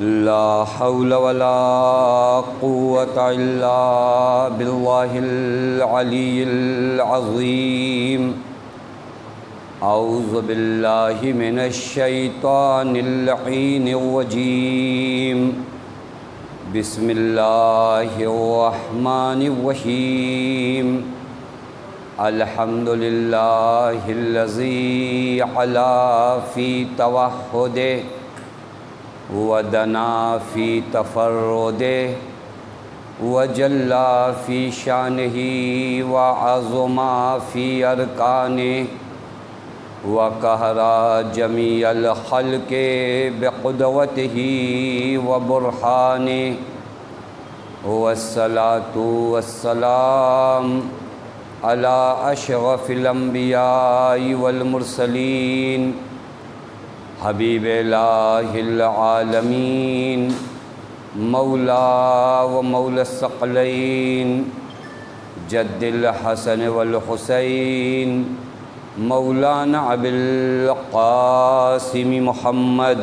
لا حول ولا قوة إلا بالله العلي العظيم أعوذ بالله من الشيطان اللعين الرجيم بسم الله الرحمن الرحيم الحمد لله الذي علا في توحده ودنا في تفرده وجلى في شانه وعظم في أركانه وقهر جميع الخلق بقدوته وبرهانه والصلاة والسلام على أشرف الأنبياء والمرسلين حبیب الہ العالمین مولا و مولا الثقلین جد الحسن والحسین مولانا ابی القاسم محمد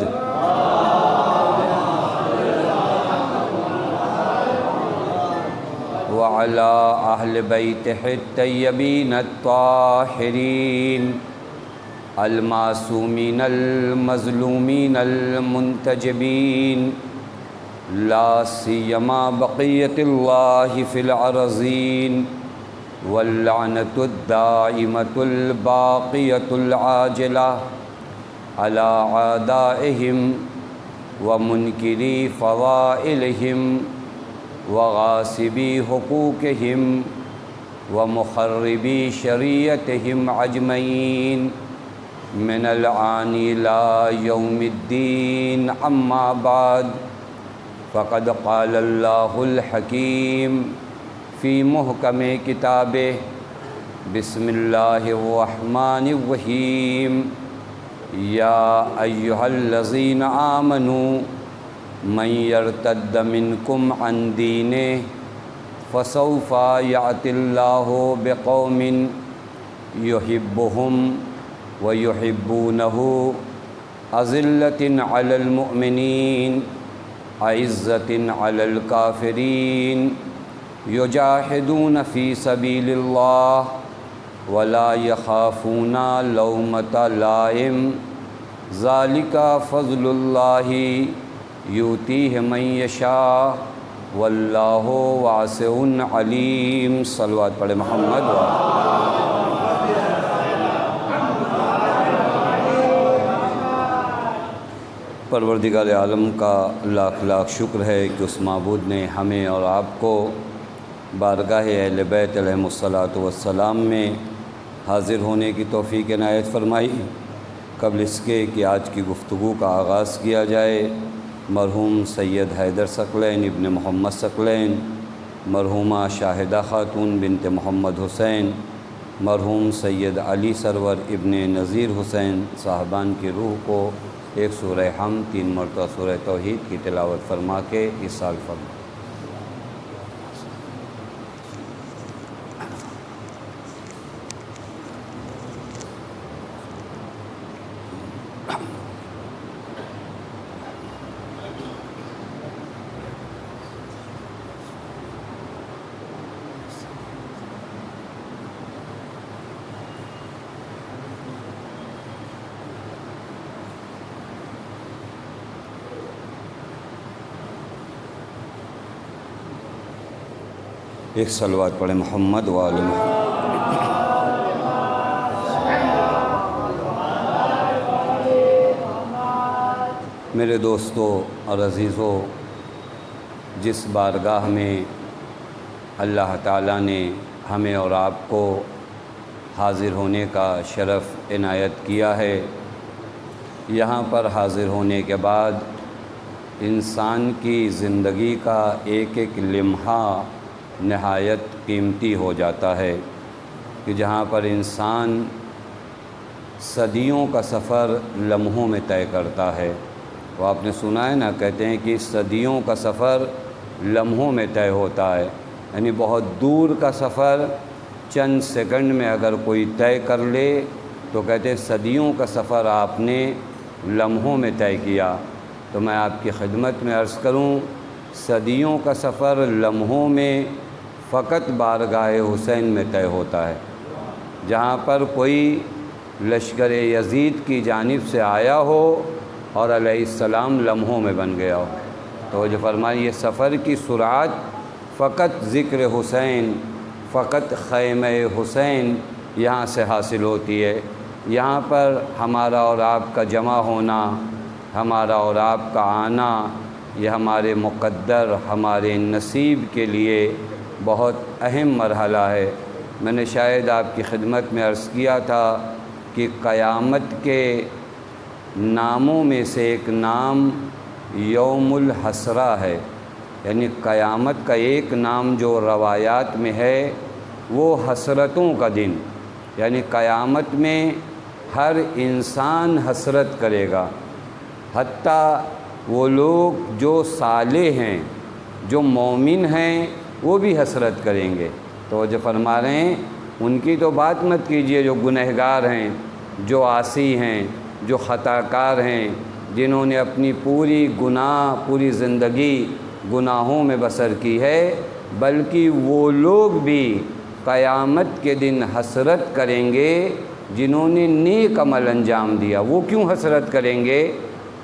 وعلى أهل بيته الطيبين الطاهرين المعصومين المظلومين المنتجبين لا سيما بقية الله في الأرضين واللعنة الدائمة الباقية العاجلة على أعدائهم ومنكري فضائلهم وغاصبي حقوقهم ومخربي شريعتهم أجمعين من الآن إلى يوم الدين أما بعد فقد قال الله الحكيم في محكم كتابه بسم الله الرحمن الرحيم يا أيها الذين آمنوا من يرتد منكم عن دينه فسوف يأتي الله بقوم يحبهم ويحبونه أذلة على المؤمنين أعزة على الكافرين يجاهدون في سبيل الله ولا يخافون لومة لائم ذلك فضل الله يؤتيه من يشاء واللہ واسع علیم صلوات پڑھے محمد پروردگار عالم کا لاکھ لاکھ شکر ہے کہ اس معبود نے ہمیں اور آپ کو بارگاہ اہل بیت علیہم الصلاۃ والسلام میں حاضر ہونے کی توفیق عنایت فرمائی۔ قبل اس کے کہ آج کی گفتگو کا آغاز کیا جائے، مرحوم سید حیدر ثقلین ابن محمد ثقلین، مرحومہ شاہدہ خاتون بنت محمد حسین، مرحوم سید علی سرور ابن نذیر حسین صاحبان کی روح کو ایک سورہ حمد 3 مرتبہ سورہ توحید کی تلاوت فرما کے اصال فرما۔ ایک صلوات پڑھے محمد و آل محمد۔ میرے دوستو اور عزیزو، جس بارگاہ میں اللہ تعالیٰ نے ہمیں اور آپ کو حاضر ہونے کا شرف عنایت کیا ہے، یہاں پر حاضر ہونے کے بعد انسان کی زندگی کا ایک ایک لمحہ نہایت قیمتی ہو جاتا ہے، کہ جہاں پر انسان صدیوں کا سفر لمحوں میں طے کرتا ہے۔ وہ آپ نے سنا ہے نا، کہتے ہیں کہ صدیوں کا سفر لمحوں میں طے ہوتا ہے، یعنی بہت دور کا سفر چند سیکنڈ میں اگر کوئی طے کر لے تو کہتے ہیں صدیوں کا سفر آپ نے لمحوں میں طے کیا۔ تو میں آپ کی خدمت میں عرض کروں، صدیوں کا سفر لمحوں میں فقط بارگاہ حسین میں طے ہوتا ہے۔ جہاں پر کوئی لشکر یزید کی جانب سے آیا ہو اور علیہ السلام لمحوں میں بن گیا ہو، تو جو فرمائے یہ سفر کی سرعت فقط ذکر حسین، فقط خیمہ حسین یہاں سے حاصل ہوتی ہے۔ یہاں پر ہمارا اور آپ کا جمع ہونا، ہمارا اور آپ کا آنا، یہ ہمارے مقدر، ہمارے نصیب کے لیے بہت اہم مرحلہ ہے۔ میں نے شاید آپ کی خدمت میں عرض کیا تھا کہ قیامت کے ناموں میں سے ایک نام یوم الحسرہ ہے، یعنی قیامت کا ایک نام جو روایات میں ہے وہ حسرتوں کا دن، یعنی قیامت میں ہر انسان حسرت کرے گا، حتیٰ وہ لوگ جو صالح ہیں، جو مومن ہیں، وہ بھی حسرت کریں گے۔ تو جو فرما رہے ہیں ان کی تو بات مت کیجئے، جو گنہگار ہیں، جو عاصی ہیں، جو خطا کار ہیں، جنہوں نے اپنی پوری زندگی گناہوں میں بسر کی ہے، بلکہ وہ لوگ بھی قیامت کے دن حسرت کریں گے جنہوں نے نیک عمل انجام دیا۔ وہ کیوں حسرت کریں گے؟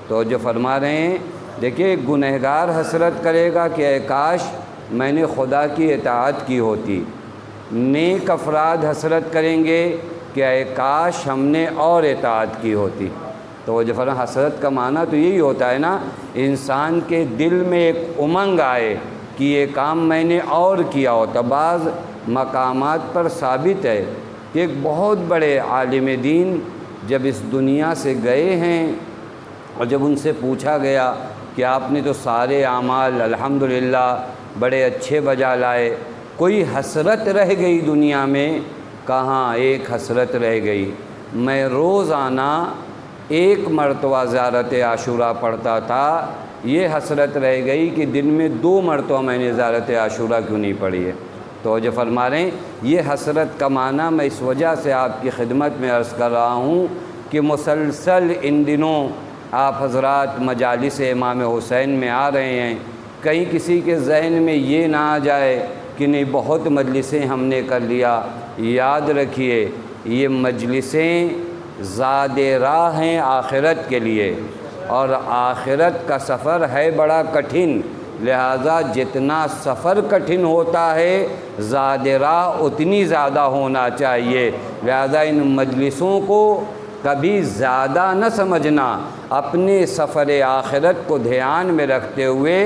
تو جو فرما رہے ہیں، دیکھیے گنہگار حسرت کرے گا کہ اے کاش میں نے خدا کی اطاعت کی ہوتی۔ نیک افراد حسرت کریں گے کہ اے کاش ہم نے اور اطاعت کی ہوتی۔ تو جو فرما حسرت کا معنی تو یہی ہوتا ہے نا، انسان کے دل میں ایک امنگ آئے کہ یہ کام میں نے اور کیا ہوتا۔ بعض مقامات پر ثابت ہے کہ ایک بہت بڑے عالم دین جب اس دنیا سے گئے ہیں اور جب ان سے پوچھا گیا کہ آپ نے تو سارے اعمال الحمدللہ بڑے اچھے بجا لائے، کوئی حسرت رہ گئی دنیا میں؟ کہاں ایک حسرت رہ گئی، میں روزانہ ایک مرتبہ زیارت عاشورہ پڑھتا تھا، یہ حسرت رہ گئی کہ دن میں 2 مرتبہ میں نے زیارت عاشورہ کیوں نہیں پڑھی ہے۔ تو جو فرما رہے ہیں یہ حسرت کا معنی میں اس وجہ سے آپ کی خدمت میں عرض کر رہا ہوں کہ مسلسل ان دنوں آپ حضرات مجالس امام حسین میں آ رہے ہیں، کہیں کسی کے ذہن میں یہ نہ آ جائے کہ نہیں بہت مجلسیں ہم نے کر لیا۔ یاد رکھیے یہ مجلسیں زاد راہ ہیں آخرت کے لیے، اور آخرت کا سفر ہے بڑا کٹھن، لہذا جتنا سفر کٹھن ہوتا ہے زاد راہ اتنی زیادہ ہونا چاہیے۔ لہذا ان مجلسوں کو کبھی زیادہ نہ سمجھنا، اپنے سفر آخرت کو دھیان میں رکھتے ہوئے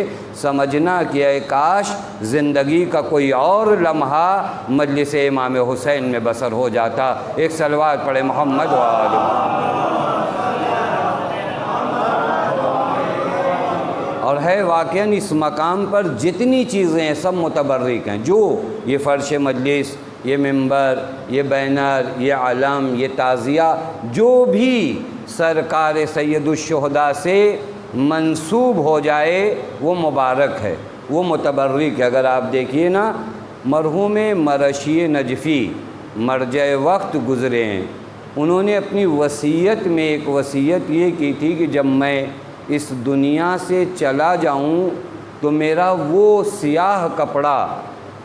سمجھنا کہ اے کاش زندگی کا کوئی اور لمحہ مجلس امام حسین میں بسر ہو جاتا۔ ایک صلوات پڑھے محمد و آلہ۔ اور ہے واقعاً اس مقام پر جتنی چیزیں ہیں سب متبرک ہیں، جو یہ فرش مجلس، یہ ممبر، یہ بینر، یہ علم، یہ تعزیہ، جو بھی سرکار سید الشہداء سے منسوب ہو جائے وہ مبارک ہے، وہ متبرک ہے۔ اگر آپ دیکھیے نا، مرحوم مرشی نجفی مرجع وقت گزرے ہیں، انہوں نے اپنی وصیت میں ایک وصیت یہ کی تھی کہ جب میں اس دنیا سے چلا جاؤں تو میرا وہ سیاہ کپڑا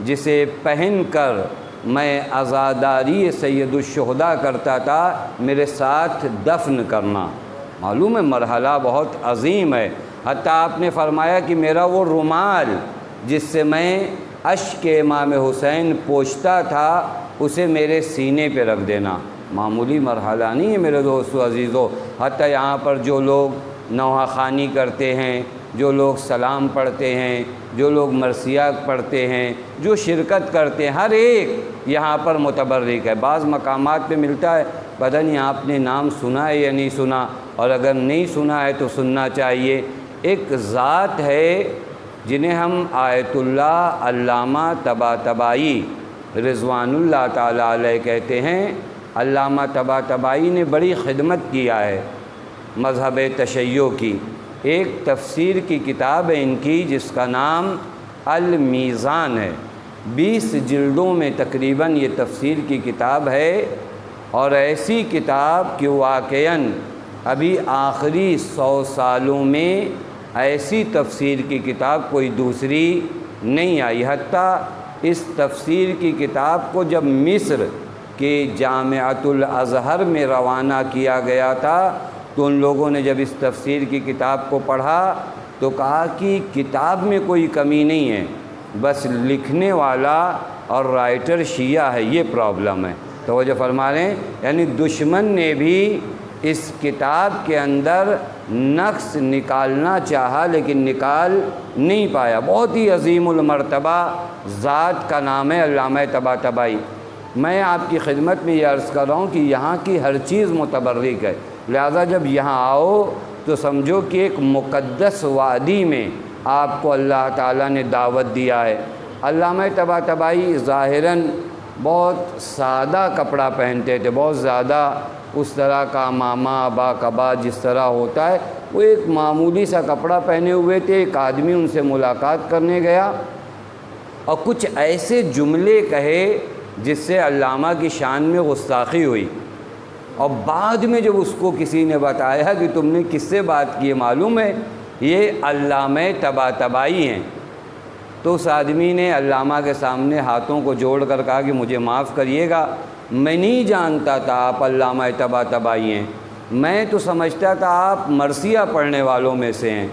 جسے پہن کر میں عزاداری سید الشہداء کرتا تھا میرے ساتھ دفن کرنا۔ معلوم ہے مرحلہ بہت عظیم ہے۔ حتیٰ آپ نے فرمایا کہ میرا وہ رومال جس سے میں اشک امام حسین پوچھتا تھا اسے میرے سینے پہ رکھ دینا۔ معمولی مرحلہ نہیں ہے میرے دوستو عزیزو۔ حتیٰ یہاں پر جو لوگ نوحہ خوانی کرتے ہیں، جو لوگ سلام پڑھتے ہیں، جو لوگ مرثیہ پڑھتے ہیں، جو شرکت کرتے ہیں، ہر ایک یہاں پر متبرک ہے۔ بعض مقامات پہ ملتا ہے، پتہ نہیں آپ نے نام سنا ہے یا نہیں سنا، اور اگر نہیں سنا ہے تو سننا چاہیے۔ ایک ذات ہے جنہیں ہم آیت اللہ علامہ طباطبائی رضوان اللہ تعالیٰ علیہ کہتے ہیں۔ علامہ طباطبائی نے بڑی خدمت کیا ہے مذہب تشیع کی۔ ایک تفسیر کی کتاب ہے ان کی جس کا نام المیزان ہے، 20 جلدوں میں تقریباً یہ تفسیر کی کتاب ہے، اور ایسی کتاب کہ واقعاً ابھی آخری 100 سالوں میں ایسی تفسیر کی کتاب کوئی دوسری نہیں آئی۔ حتیٰ اس تفسیر کی کتاب کو جب مصر کے جامعۃ الازہر میں روانہ کیا گیا تھا تو ان لوگوں نے جب اس تفسیر کی کتاب کو پڑھا تو کہا کہ کتاب میں کوئی کمی نہیں ہے، بس لکھنے والا اور رائٹر شیعہ ہے، یہ پرابلم ہے۔ توجہ فرما رہے ہیں، یعنی دشمن نے بھی اس کتاب کے اندر نقص نکالنا چاہا لیکن نکال نہیں پایا۔ بہت ہی عظیم المرتبہ ذات کا نام ہے علامہ طباطبائی۔ میں آپ کی خدمت میں یہ عرض کر رہا ہوں کہ یہاں کی ہر چیز متبرک ہے، لہذا جب یہاں آؤ تو سمجھو کہ ایک مقدس وادی میں آپ کو اللہ تعالیٰ نے دعوت دیا ہے۔ علامہ طباطبائی ظاہراً بہت سادہ کپڑا پہنتے تھے، بہت زیادہ اس طرح کا امامہ با کبا جس طرح ہوتا ہے، وہ ایک معمولی سا کپڑا پہنے ہوئے تھے۔ ایک آدمی ان سے ملاقات کرنے گیا اور کچھ ایسے جملے کہے جس سے علامہ کی شان میں گستاخی ہوئی، اور بعد میں جب اس کو کسی نے بتایا کہ تم نے کس سے بات کی ہے، معلوم ہے یہ علامہ طباطبائی ہیں، تو اس آدمی نے علامہ کے سامنے ہاتھوں کو جوڑ کر کہا کہ مجھے معاف کریے گا، میں نہیں جانتا تھا آپ علامہ طباطبائی ہیں، میں تو سمجھتا تھا آپ مرثیہ پڑھنے والوں میں سے ہیں۔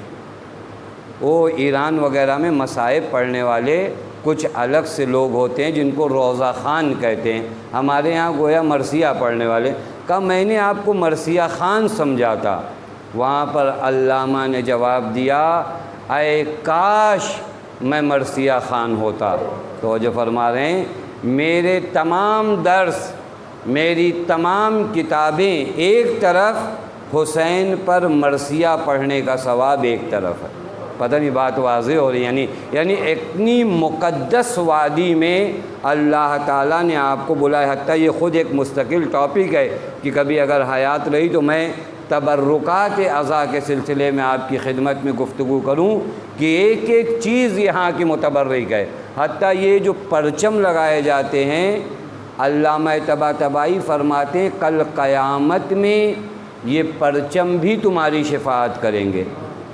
وہ ایران وغیرہ میں مصائب پڑھنے والے کچھ الگ سے لوگ ہوتے ہیں جن کو روضہ خان کہتے ہیں، ہمارے ہاں گویا مرثیہ پڑھنے والے۔ کہا میں نے آپ کو مرثیہ خان سمجھا تھا۔ وہاں پر علامہ نے جواب دیا، اے کاش میں مرثیہ خان ہوتا۔ تو جو فرما رہے ہیں میرے تمام درس، میری تمام کتابیں ایک طرف، حسین پر مرثیہ پڑھنے کا ثواب ایک طرف ہے۔ پتہ نہیں بات واضح ہو رہی، یعنی اتنی مقدس وادی میں اللہ تعالیٰ نے آپ کو بلایا۔ حتیٰ یہ خود ایک مستقل ٹاپک ہے کہ کبھی اگر حیات رہی تو میں تبرکات اعضاء کے سلسلے میں آپ کی خدمت میں گفتگو کروں کہ ایک ایک چیز یہاں کی متبرک ہے۔ حتیٰ یہ جو پرچم لگائے جاتے ہیں، علامہ طباطبائی فرماتے ہیں کل قیامت میں یہ پرچم بھی تمہاری شفاعت کریں گے۔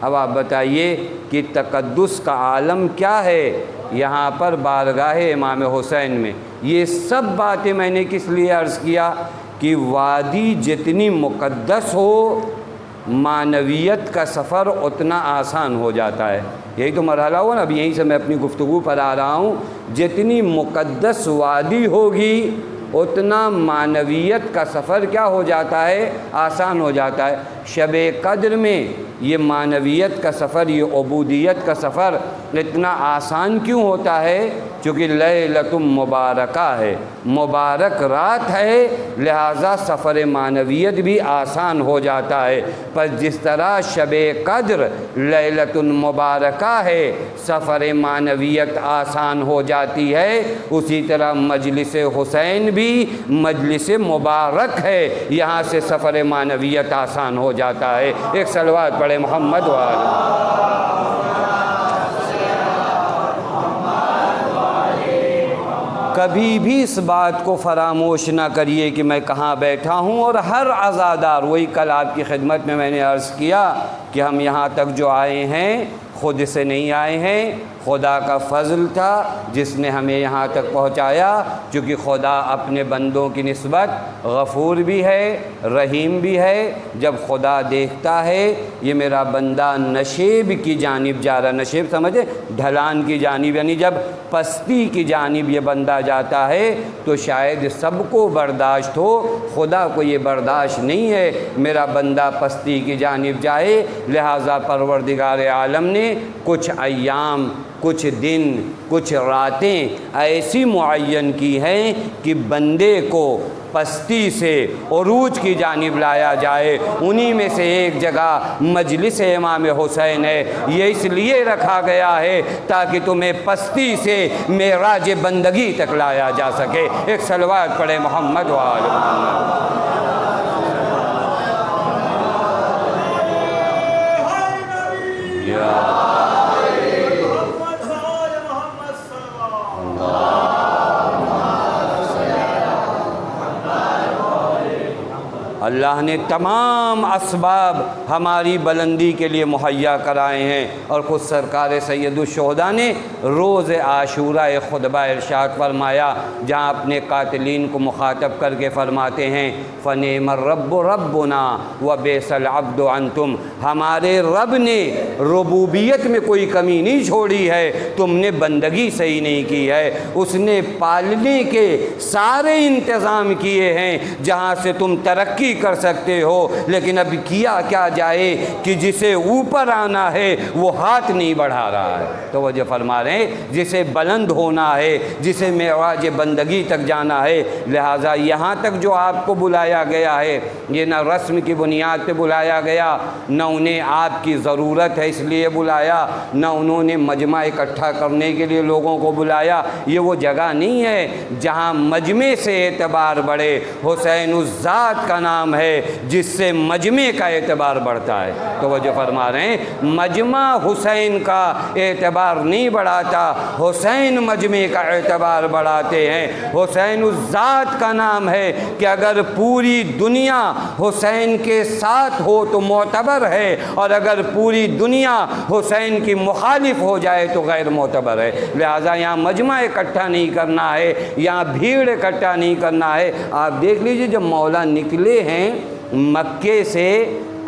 اب آپ بتائیے کہ تقدس کا عالم کیا ہے یہاں پر بارگاہ امام حسین میں۔ یہ سب باتیں میں نے کس لیے عرض کیا کہ وادی جتنی مقدس ہو معنویت کا سفر اتنا آسان ہو جاتا ہے۔ یہی تو مرحلہ ہوا نا، اب یہیں سے میں اپنی گفتگو پر آ رہا ہوں۔ جتنی مقدس وادی ہوگی اتنا معنویت کا سفر کیا ہو جاتا ہے، آسان ہو جاتا ہے۔ شب قدر میں یہ معنویت کا سفر، یہ عبودیت کا سفر اتنا آسان کیوں ہوتا ہے؟ چونکہ لیلۃ مبارکہ ہے، مبارک رات ہے، لہٰذا سفر معنویت بھی آسان ہو جاتا ہے۔ پر جس طرح شب قدر لیلۃ مبارکہ ہے، سفر معنویت آسان ہو جاتی ہے، اسی طرح مجلس حسین بھی مجلس مبارک ہے، یہاں سے سفر معنویت آسان ہو جاتا ہے۔ ایک صلوات پڑھے محمد کبھی بھی اس بات کو فراموش نہ کریے کہ میں کہاں بیٹھا ہوں، اور ہر عزادار، وہی کل آپ کی خدمت میں نے عرض کیا کہ ہم یہاں تک جو آئے ہیں خود سے نہیں آئے ہیں، خدا کا فضل تھا جس نے ہمیں یہاں تک پہنچایا، چونکہ خدا اپنے بندوں کی نسبت غفور بھی ہے، رحیم بھی ہے۔ جب خدا دیکھتا ہے یہ میرا بندہ نشیب کی جانب جا رہا، نشیب سمجھے ڈھلان کی جانب، یعنی جب پستی کی جانب یہ بندہ جاتا ہے تو شاید سب کو برداشت ہو، خدا کو یہ برداشت نہیں ہے میرا بندہ پستی کی جانب جائے، لہٰذا پروردگار عالم نے کچھ ایام، کچھ دن، کچھ راتیں ایسی معین کی ہیں کہ بندے کو پستی سے عروج کی جانب لایا جائے۔ انہی میں سے ایک جگہ مجلس امام حسین ہے، یہ اس لیے رکھا گیا ہے تاکہ تمہیں پستی سے معراج بندگی تک لایا جا سکے۔ ایک صلوات پڑھے محمد و آل محمد۔ اللہ نے تمام اسباب ہماری بلندی کے لیے مہیا کرائے ہیں، اور خود سرکار سید الشہداء نے روز عاشورہ خطبہ ارشاد فرمایا، جہاں اپنے قاتلین کو مخاطب کر کے فرماتے ہیں فنعم الرب ربنا وبئس العبد انتم، ہمارے رب نے ربوبیت میں کوئی کمی نہیں چھوڑی ہے، تم نے بندگی صحیح نہیں کی ہے، اس نے پالنے کے سارے انتظام کیے ہیں جہاں سے تم ترقی کر سکتے ہو، لیکن اب کیا کیا جائے کہ جسے اوپر آنا ہے وہ ہاتھ نہیں بڑھا رہا ہے۔ توجہ فرما رہے ہیں، جسے بلند ہونا ہے، جسے معراج بندگی تک جانا ہے، لہٰذا یہاں تک جو آپ کو بلایا گیا ہے یہ نہ رسم کی بنیاد پہ بلایا گیا، نہ انہیں آپ کی ضرورت ہے اس لیے بلایا، نہ انہوں نے مجمع اکٹھا کرنے کے لیے لوگوں کو بلایا۔ یہ وہ جگہ نہیں ہے جہاں مجمع سے اعتبار بڑھے، حسین الذات کا نام ہے جس سے مجمع کا اعتبار بڑھتا ہے۔ توجہ فرما رہے ہیں، مجمع حسین کا اعتبار نہیں بڑھاتا، حسین مجمع کا اعتبار بڑھاتے ہیں۔ حسین الذات کا نام ہے کہ اگر پوری دنیا حسین کے ساتھ ہو تو معتبر ہے، اور اگر پوری دنیا حسین کی مخالف ہو جائے تو غیر معتبر ہے۔ لہٰذا یہاں مجمع اکٹھا نہیں کرنا ہے، یہاں بھیڑ اکٹھا نہیں کرنا ہے۔ آپ دیکھ لیجئے جب مولا نکلے ہیں مکے سے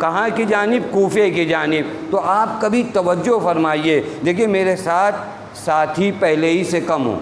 کہاں کی جانب؟ کوفے کی جانب، تو آپ کبھی توجہ فرمائیے، دیکھیے میرے ساتھ ساتھی پہلے ہی سے کم ہوں،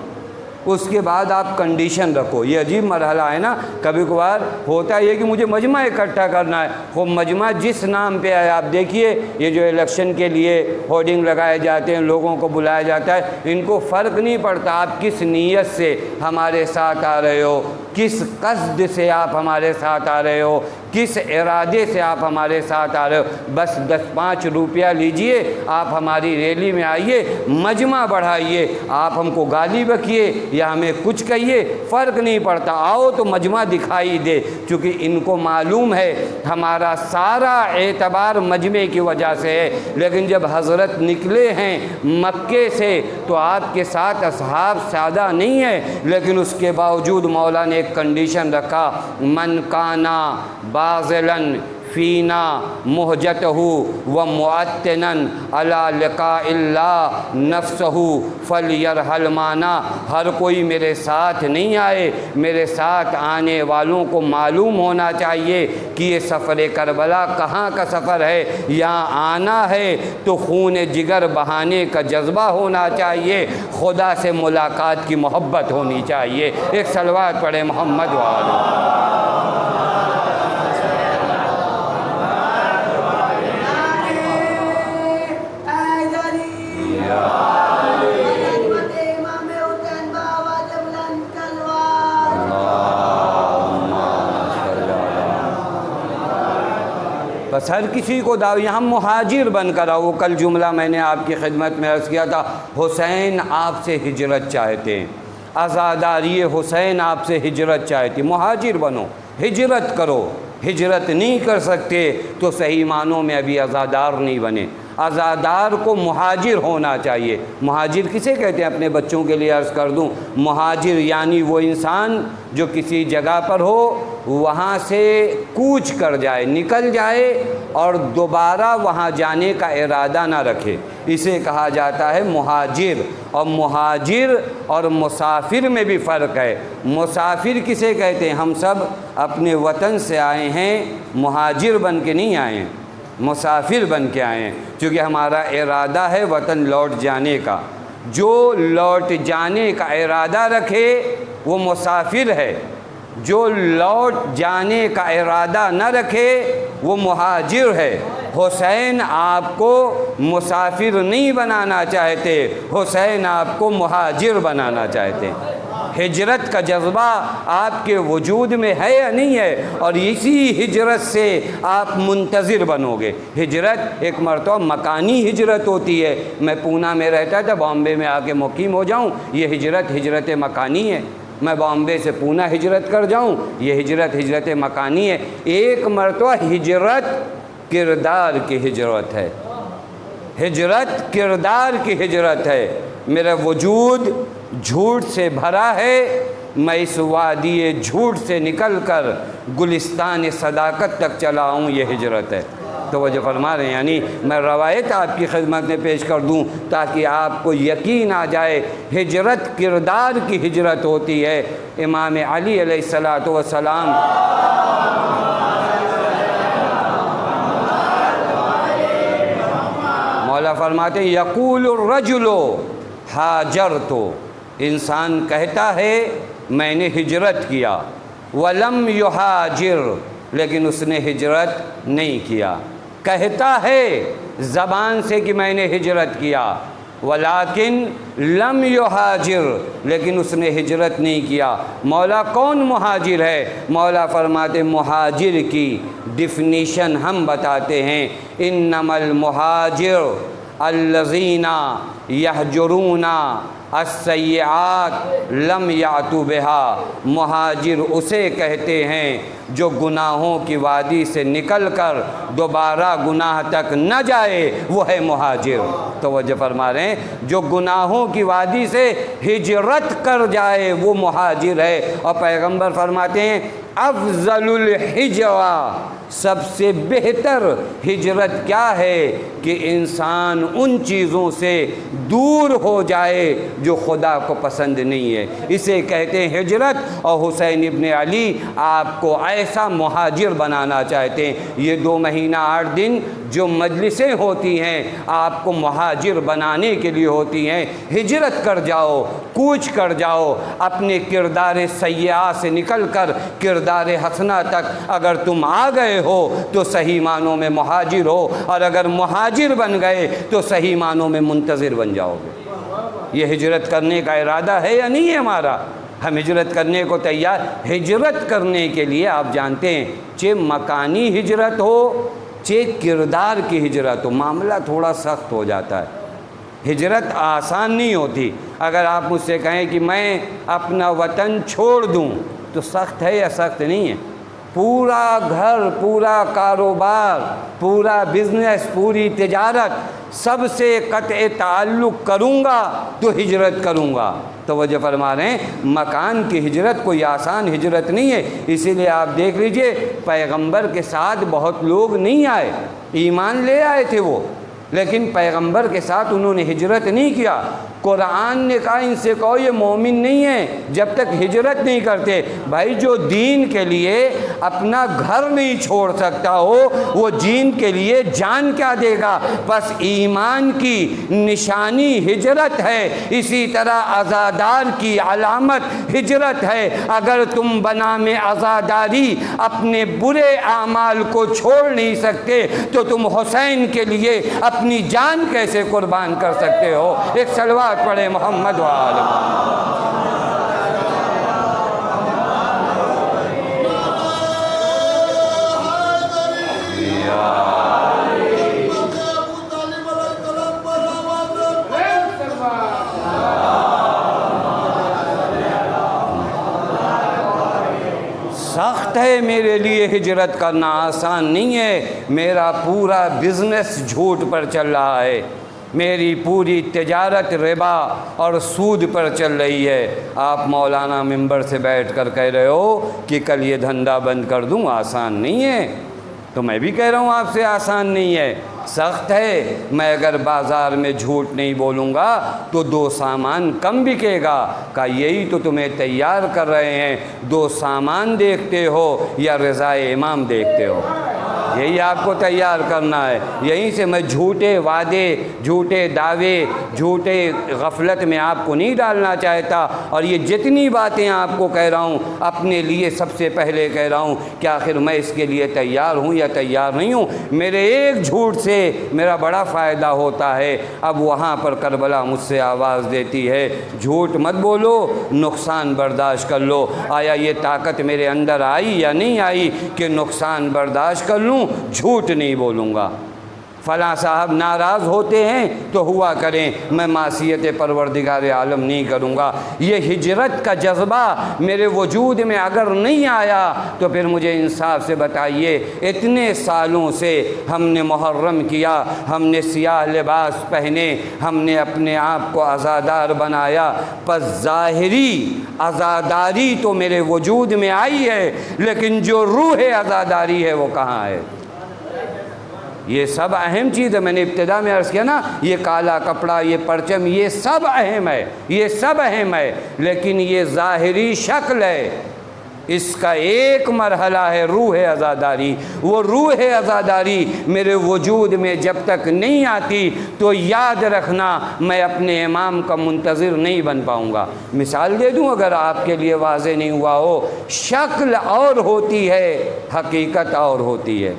اس کے بعد آپ کنڈیشن رکھو، یہ عجیب مرحلہ ہے نا۔ کبھی کبھار ہوتا یہ کہ مجھے مجمع اکٹھا کرنا ہے، وہ مجمع جس نام پہ آئے، آپ دیکھیے یہ جو الیکشن کے لیے ہورڈنگ لگائے جاتے ہیں، لوگوں کو بلایا جاتا ہے، ان کو فرق نہیں پڑتا آپ کس نیت سے ہمارے ساتھ آ رہے ہو، کس قصد سے آپ ہمارے ساتھ آ رہے ہو، کس ارادے سے آپ ہمارے ساتھ آ رہے ہو۔ بس 10-5 روپیہ لیجئے، آپ ہماری ریلی میں آئیے، مجمع بڑھائیے، آپ ہم کو گالی بکیے یا ہمیں کچھ کہیے، فرق نہیں پڑتا، آؤ تو مجمع دکھائی دے، چونکہ ان کو معلوم ہے ہمارا سارا اعتبار مجمع کی وجہ سے ہے۔ لیکن جب حضرت نکلے ہیں مکے سے تو آپ کے ساتھ اصحاب سادہ نہیں ہے، لیکن اس کے باوجود مولا نے ایک کنڈیشن رکھا، من کانا باذلاً فینا مہجتہ و معتناً علی لقاء اللہ نفسہ فلیرحل معنا۔ ہر کوئی میرے ساتھ نہیں آئے، میرے ساتھ آنے والوں کو معلوم ہونا چاہیے کہ یہ سفر کربلا کہاں کا سفر ہے، یہاں آنا ہے تو خون جگر بہانے کا جذبہ ہونا چاہیے، خدا سے ملاقات کی محبت ہونی چاہیے۔ ایک صلوات پڑھے محمد وآلہ۔ بس ہر کسی کو یہاں مہاجر بن کر آؤ۔ کل جملہ میں نے آپ کی خدمت میں عرض کیا تھا، حسین آپ سے ہجرت چاہتے ہیں، عزاداری حسین آپ سے ہجرت چاہتی، مہاجر بنو، ہجرت کرو۔ ہجرت نہیں کر سکتے تو صحیح معنوں میں ابھی عزادار نہیں بنے۔ عزادار کو مہاجر ہونا چاہیے۔ مہاجر کسے کہتے ہیں؟ اپنے بچوں کے لیے عرض کر دوں، مہاجر یعنی وہ انسان جو کسی جگہ پر ہو، وہاں سے کوچ کر جائے، نکل جائے اور دوبارہ وہاں جانے کا ارادہ نہ رکھے، اسے کہا جاتا ہے مہاجر۔ اور مہاجر اور مسافر میں بھی فرق ہے۔ مسافر کسے کہتے ہیں؟ ہم سب اپنے وطن سے آئے ہیں، مہاجر بن کے نہیں آئے ہیں، مسافر بن کے آئے ہیں، چونکہ ہمارا ارادہ ہے وطن لوٹ جانے کا۔ جو لوٹ جانے کا ارادہ رکھے وہ مسافر ہے، جو لوٹ جانے کا ارادہ نہ رکھے وہ مہاجر ہے۔ حسین آپ کو مسافر نہیں بنانا چاہتے، حسین آپ کو مہاجر بنانا چاہتے۔ ہجرت کا جذبہ آپ کے وجود میں ہے یا نہیں ہے؟ اور اسی ہجرت سے آپ منتظر بنو گے۔ ہجرت ایک مرتبہ مکانی ہجرت ہوتی ہے، میں پونا میں رہتا تھا، بامبے میں آ کے مقیم ہو جاؤں، یہ ہجرت مکانی ہے۔ میں بامبے سے پونا ہجرت کر جاؤں، یہ ہجرت مکانی ہے۔ ایک مرتبہ ہجرت کردار کی ہجرت ہے، ہجرت کردار کی ہجرت ہے۔ میرا وجود جھوٹ سے بھرا ہے، میں اس وادی جھوٹ سے نکل کر گلستان صداقت تک چلا ہوں، یہ ہجرت ہے۔ توجہ فرما رہے ہیں، یعنی میں روایت آپ کی خدمت میں پیش کر دوں تاکہ آپ کو یقین آ جائے ہجرت کردار کی ہجرت ہوتی ہے۔ امام علی علیہ الصلوۃ والسلام مولا فرماتے ہیں یقول الرجل ہاجرت، انسان کہتا ہے میں نے ہجرت کیا، ولم یہاجر، لیکن اس نے ہجرت نہیں کیا۔ کہتا ہے زبان سے کہ میں نے ہجرت کیا، ولیکن لم یہاجر، لیکن اس نے ہجرت نہیں کیا۔ مولا کون مہاجر ہے؟ مولا فرماتے مہاجر کی ڈیفینیشن ہم بتاتے ہیں، انما المہاجر الذین یہجرون السیئات لم یاتوا بہا، مہاجر اسے کہتے ہیں جو گناہوں کی وادی سے نکل کر دوبارہ گناہ تک نہ جائے، وہ ہے مہاجر۔ توجہ فرما رہے ہیں، جو گناہوں کی وادی سے ہجرت کر جائے وہ مہاجر ہے۔ اور پیغمبر فرماتے ہیں افضل الحجرہ، سب سے بہتر ہجرت کیا ہے کہ انسان ان چیزوں سے دور ہو جائے جو خدا کو پسند نہیں ہے، اسے کہتے ہیں ہجرت۔ اور حسین ابن علی آپ کو ایسا مہاجر بنانا چاہتے ہیں۔ یہ 2 مہینہ 8 دن جو مجلسیں ہوتی ہیں آپ کو مہاجر بنانے کے لیے ہوتی ہیں۔ ہجرت کر جاؤ، کوچ کر جاؤ، اپنے کردار سیئہ سے نکل کر کردار حسنہ تک اگر تم آ گئے ہو تو صحیح معنوں میں مہاجر ہو، اور اگر مہاجر بن گئے تو صحیح معنوں میں منتظر بن جاؤ گے۔ یہ ہجرت کرنے کا ارادہ ہے یا نہیں ہے ہمارا؟ ہم ہجرت کرنے کو تیار۔ ہجرت کرنے کے لیے آپ جانتے ہیں چاہے مکانی ہجرت ہو چاہے کردار کی ہجرت ہو، معاملہ تھوڑا سخت ہو جاتا ہے۔ ہجرت آسان نہیں ہوتی۔ اگر آپ مجھ سے کہیں کہ میں اپنا وطن چھوڑ دوں تو سخت ہے یا سخت نہیں ہے؟ پورا گھر، پورا کاروبار، پورا بزنس، پوری تجارت، سب سے قطع تعلق کروں گا تو ہجرت کروں گا۔ توجہ فرما رہے ہیں، مکان کی ہجرت کوئی آسان ہجرت نہیں ہے۔ اسی لیے آپ دیکھ لیجئے پیغمبر کے ساتھ بہت لوگ نہیں آئے، ایمان لے آئے تھے وہ، لیکن پیغمبر کے ساتھ انہوں نے ہجرت نہیں کیا۔ قرآن نے کہا ان سے کہو یہ مومن نہیں ہے جب تک ہجرت نہیں کرتے۔ بھائی جو دین کے لیے اپنا گھر نہیں چھوڑ سکتا ہو وہ دین کے لیے جان کیا دے گا؟ بس ایمان کی نشانی ہجرت ہے، اسی طرح عزادار کی علامت ہجرت ہے۔ اگر تم بنام عزاداری اپنے برے اعمال کو چھوڑ نہیں سکتے تو تم حسین کے لیے اپنی جان کیسے قربان کر سکتے ہو؟ ایک صلوات پڑھے محمد وآلہ۔ سخت ہے میرے لیے ہجرت کرنا، آسان نہیں ہے۔ میرا پورا بزنس جھوٹ پر چل رہا ہے، میری پوری تجارت ربا اور سود پر چل رہی ہے۔ آپ مولانا ممبر سے بیٹھ کر کہہ رہے ہو کہ کل یہ دھندا بند کر دوں، آسان نہیں ہے۔ تو میں بھی کہہ رہا ہوں آپ سے آسان نہیں ہے، سخت ہے۔ میں اگر بازار میں جھوٹ نہیں بولوں گا تو 2 سامان کم بکے گا۔ کہ یہی تو تمہیں تیار کر رہے ہیں، 2 سامان دیکھتے ہو یا رضائے امام دیکھتے ہو، یہی آپ کو تیار کرنا ہے۔ یہیں سے میں جھوٹے وعدے، جھوٹے دعوے، جھوٹے غفلت میں آپ کو نہیں ڈالنا چاہتا۔ اور یہ جتنی باتیں آپ کو کہہ رہا ہوں اپنے لیے سب سے پہلے کہہ رہا ہوں کہ آخر میں اس کے لیے تیار ہوں یا تیار نہیں ہوں۔ میرے ایک جھوٹ سے میرا بڑا فائدہ ہوتا ہے۔ اب وہاں پر کربلا مجھ سے آواز دیتی ہے جھوٹ مت بولو، نقصان برداشت کر لو۔ آیا یہ طاقت میرے اندر آئی یا نہیں آئی کہ نقصان برداشت کر لوں، جھوٹ نہیں بولوں گا؟ فلاں صاحب ناراض ہوتے ہیں تو ہوا کریں، میں معصیت پروردگار عالم نہیں کروں گا۔ یہ ہجرت کا جذبہ میرے وجود میں اگر نہیں آیا تو پھر مجھے انصاف سے بتائیے، اتنے سالوں سے ہم نے محرم کیا، ہم نے سیاہ لباس پہنے، ہم نے اپنے آپ کو عزادار بنایا، پس ظاہری عزاداری تو میرے وجود میں آئی ہے، لیکن جو روح عزاداری ہے وہ کہاں ہے؟ یہ سب اہم چیز ہے۔ میں نے ابتدا میں عرض کیا نا، یہ کالا کپڑا، یہ پرچم، یہ سب اہم ہے، یہ سب اہم ہے، لیکن یہ ظاہری شکل ہے، اس کا ایک مرحلہ ہے روح عزاداری۔ وہ روح عزاداری میرے وجود میں جب تک نہیں آتی تو یاد رکھنا میں اپنے امام کا منتظر نہیں بن پاؤں گا۔ مثال دے دوں اگر آپ کے لیے واضح نہیں ہوا ہو، شکل اور ہوتی ہے، حقیقت اور ہوتی ہے۔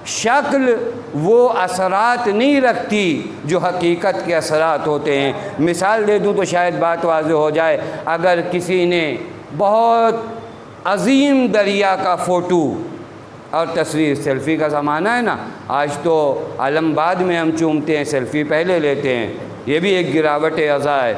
شکل وہ اثرات نہیں رکھتی جو حقیقت کے اثرات ہوتے ہیں۔ مثال دے دوں تو شاید بات واضح ہو جائے۔ اگر کسی نے بہت عظیم دریا کا فوٹو اور تصویر، سیلفی کا زمانہ ہے نا، آج تو علم بعد میں ہم چومتے ہیں، سیلفی پہلے لیتے ہیں، یہ بھی ایک گراوٹ عزا ہے۔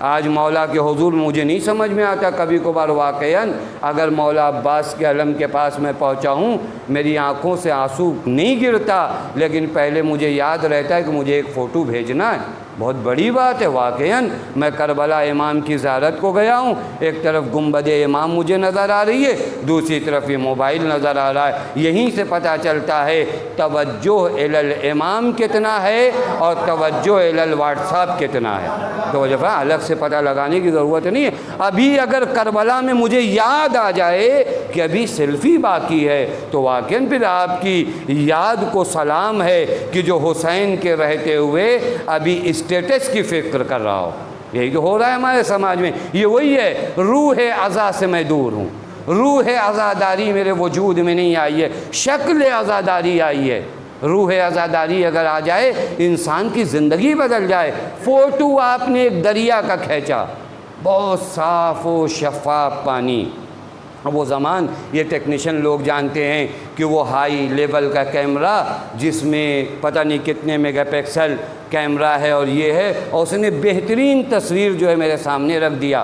آج مولا کے حضور مجھے نہیں سمجھ میں آتا، کبھی کبھار واقعاً اگر مولا عباس کے علم کے پاس میں پہنچا ہوں، میری آنکھوں سے آنسو نہیں گرتا، لیکن پہلے مجھے یاد رہتا ہے کہ مجھے ایک فوٹو بھیجنا ہے، بہت بڑی بات ہے۔ واقعاً میں کربلا امام کی زیارت کو گیا ہوں، ایک طرف گنبد امام مجھے نظر آ رہی ہے، دوسری طرف یہ موبائل نظر آ رہا ہے۔ یہیں سے پتہ چلتا ہے توجہ الی الامام کتنا ہے اور توجہ الی الواٹس ایپ کتنا ہے۔ توجہ الگ سے پتہ لگانے کی ضرورت نہیں ہے۔ ابھی اگر کربلا میں مجھے یاد آ جائے کہ ابھی سیلفی باقی ہے تو واقعاً پھر آپ کی یاد کو سلام ہے کہ جو حسین کے رہتے ہوئے ابھی اسٹیٹس کی فکر کر رہا ہو۔ یہی تو ہو رہا ہے ہمارے سماج میں۔ یہ وہی ہے، روح عزا سے میں دور ہوں، روح عزاداری میرے وجود میں نہیں آئی ہے، شکل عزاداری آئی ہے۔ روح عزاداری اگر آ جائے انسان کی زندگی بدل جائے۔ فوٹو آپ نے ایک دریا کا کھینچا، بہت صاف و شفاف پانی، وہ زمان یہ ٹیکنیشین لوگ جانتے ہیں کہ وہ ہائی لیول کا کیمرہ جس میں پتہ نہیں کتنے میگا پکسل کیمرہ ہے اور یہ ہے، اور اس نے بہترین تصویر جو ہے میرے سامنے رکھ دیا۔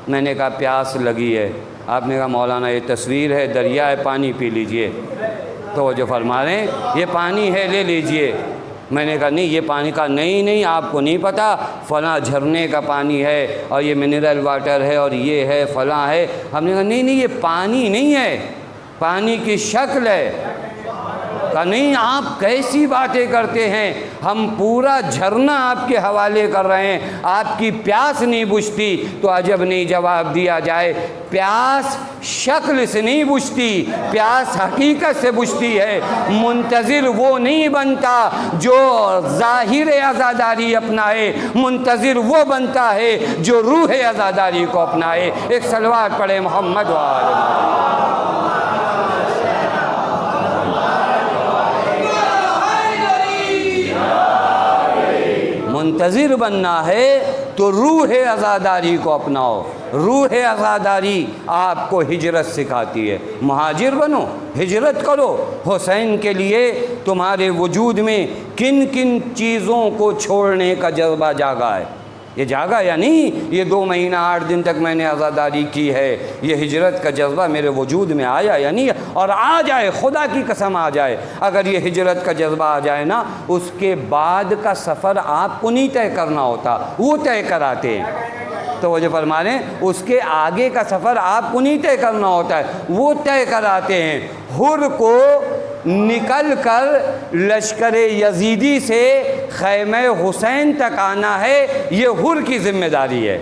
میں نے کہا پیاس لگی ہے، آپ نے کہا مولانا یہ تصویر ہے، دریا ہے، پانی پی لیجئے۔ تو وہ جو فرما رہے ہیں یہ پانی ہے، لے لیجئے۔ میں نے کہا نہیں، یہ پانی کا نہیں، آپ کو نہیں پتہ، فلاں جھرنے کا پانی ہے اور یہ منرل واٹر ہے اور یہ ہے فلاں ہے۔ ہم نے کہا نہیں یہ پانی نہیں ہے، پانی کی شکل ہے۔ کہا نہیں آپ کیسی باتیں کرتے ہیں، ہم پورا جھرنا آپ کے حوالے کر رہے ہیں، آپ کی پیاس نہیں بجھتی۔ تو عجب نہیں جواب دیا جائے، پیاس شکل سے نہیں بجھتی، پیاس حقیقت سے بجھتی ہے۔ منتظر وہ نہیں بنتا جو ظاہر عزاداری اپنائے، منتظر وہ بنتا ہے جو روح عزاداری کو اپنائے۔ ایک صلوات پڑھے محمد وآلہ۔ منتظر بننا ہے تو روح عزاداری کو اپناؤ۔ روح عزاداری آپ کو ہجرت سکھاتی ہے۔ مہاجر بنو، ہجرت کرو۔ حسین کے لیے تمہارے وجود میں کن کن چیزوں کو چھوڑنے کا جذبہ جاگا ہے؟ یہ جاگا یا نہیں؟ یہ 2 مہینہ 8 دن تک میں نے عزاداری کی ہے، یہ ہجرت کا جذبہ میرے وجود میں آیا یا نہیں؟ اور آ جائے، خدا کی قسم آ جائے، اگر یہ ہجرت کا جذبہ آ جائے نا، اس کے بعد کا سفر آپ کو نہیں طے کرنا ہوتا، وہ طے کراتے ہیں۔ تو وہ جو فرما رہے ہیں اس کے آگے کا سفر آپ کو نہیں طے کرنا ہوتا ہے، وہ طے کراتے ہیں۔ حر کو نکل کر لشکر یزیدی سے خیمہ حسین تک آنا ہے، یہ حر کی ذمہ داری ہے۔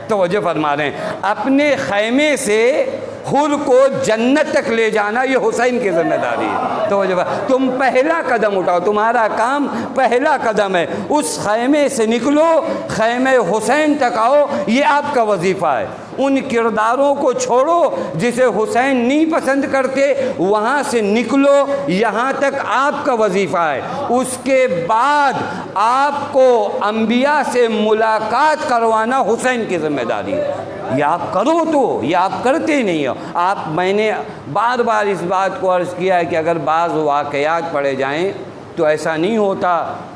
توجہ فرما رہے ہیں، اپنے خیمے سے حر کو جنت تک لے جانا یہ حسین کی ذمہ داری ہے۔ توجہ، تم پہلا قدم اٹھاؤ، تمہارا کام پہلا قدم ہے، اس خیمے سے نکلو، خیمہ حسین تک آؤ، یہ آپ کا وظیفہ ہے۔ ان کرداروں کو چھوڑو جسے حسین نہیں پسند کرتے، وہاں سے نکلو، یہاں تک آپ کا وظیفہ ہے۔ اس کے بعد آپ کو انبیاء سے ملاقات کروانا حسین کی ذمہ داری ہے۔ یہ آپ کرو، تو یہ آپ کرتے نہیں ہو آپ۔ میں نے بار بار اس بات کو عرض کیا ہے کہ اگر بعض واقعات پڑھے جائیں تو ایسا نہیں ہوتا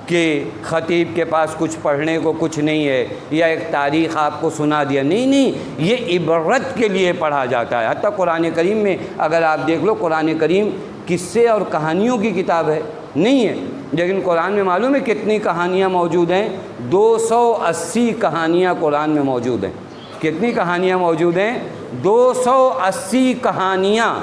کہ خطیب کے پاس کچھ پڑھنے کو کچھ نہیں ہے یا ایک تاریخ آپ کو سنا دیا، نہیں، یہ عبرت کے لیے پڑھا جاتا ہے۔ حتیٰ قرآن کریم میں اگر آپ دیکھ لو، قرآن کریم قصے اور کہانیوں کی کتاب ہے نہیں ہے، لیکن قرآن میں معلوم ہے کتنی کہانیاں موجود ہیں؟ 280 کہانیاں قرآن میں موجود ہیں۔ کتنی کہانیاں موجود ہیں؟ 280 کہانیاں۔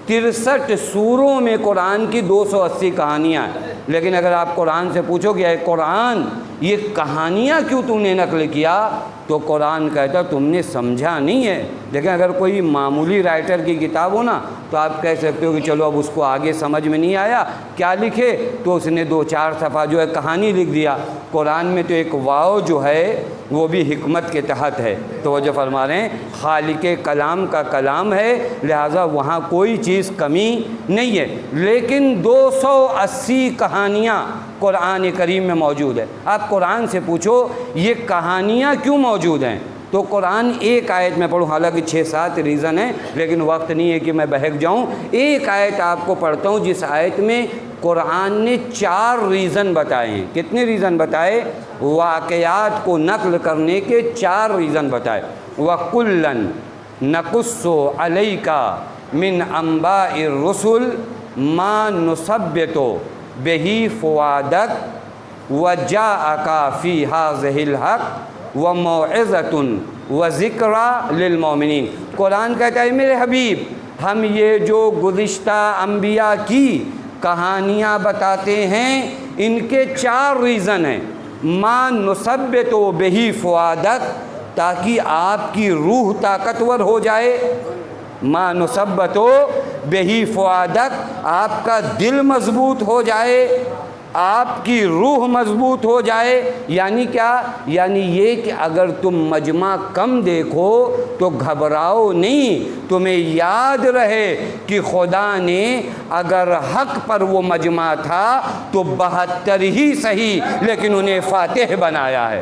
63 سوروں میں قرآن کی 280 کہانیاں ہیں۔ لیکن اگر آپ قرآن سے پوچھو کہ اے قرآن یہ کہانیاں کیوں تم نے نقل کیا، تو قرآن کہتا تم نے سمجھا نہیں ہے۔ لیکن اگر کوئی معمولی رائٹر کی کتاب ہو نا تو آپ کہہ سکتے ہو کہ چلو اب اس کو آگے سمجھ میں نہیں آیا کیا لکھے، تو اس نے 2-4 صفحہ جو ہے کہانی لکھ دیا۔ قرآن میں تو ایک واو جو ہے وہ بھی حکمت کے تحت ہے۔ تو وہ جو فرما رہے ہیں خالق کلام کا کلام ہے، لہٰذا وہاں کوئی چیز کمی نہیں ہے۔ لیکن 280 کہانیاں قرآن کریم میں موجود ہے۔ آپ قرآن سے پوچھو یہ کہانیاں کیوں موجود ہیں، تو قرآن ایک آیت میں پڑھوں، حالانکہ 6-7 ریزن ہیں لیکن وقت نہیں ہے کہ میں بہک جاؤں۔ ایک آیت آپ کو پڑھتا ہوں جس آیت میں قرآن نے 4 ریزن بتائے ہیں۔ کتنے ریزن بتائے؟ واقعات کو نقل کرنے کے 4 ریزن بتائے۔ وَكُلًّا نَقُصُّ عَلَيْكَ مِنْ أَنْبَاءِ الرُّسُلِ مَا نُثَبِّتُ بِهِ فُؤَادَكَ وَجَاءَكَ فِي هَٰذِهِ الْحَقِّ وَمَوْعِظَةٌ وَذِكْرَىٰ لِلْمُؤْمِنِينَ۔ قرآن کہتا ہے میرے حبیب ہم یہ جو گزشتہ انبیاء کی کہانیاں بتاتے ہیں ان کے 4 ریزن ہیں۔ ما نثبت بہ فؤادک، تاکہ آپ کی روح طاقتور ہو جائے۔ ما نثبت بہ فؤادک، آپ کا دل مضبوط ہو جائے، آپ کی روح مضبوط ہو جائے۔ یعنی کیا؟ یعنی یہ کہ اگر تم مجمع کم دیکھو تو گھبراؤ نہیں، تمہیں یاد رہے کہ خدا نے اگر حق پر وہ مجمع تھا تو 72 ہی صحیح لیکن انہیں فاتح بنایا ہے۔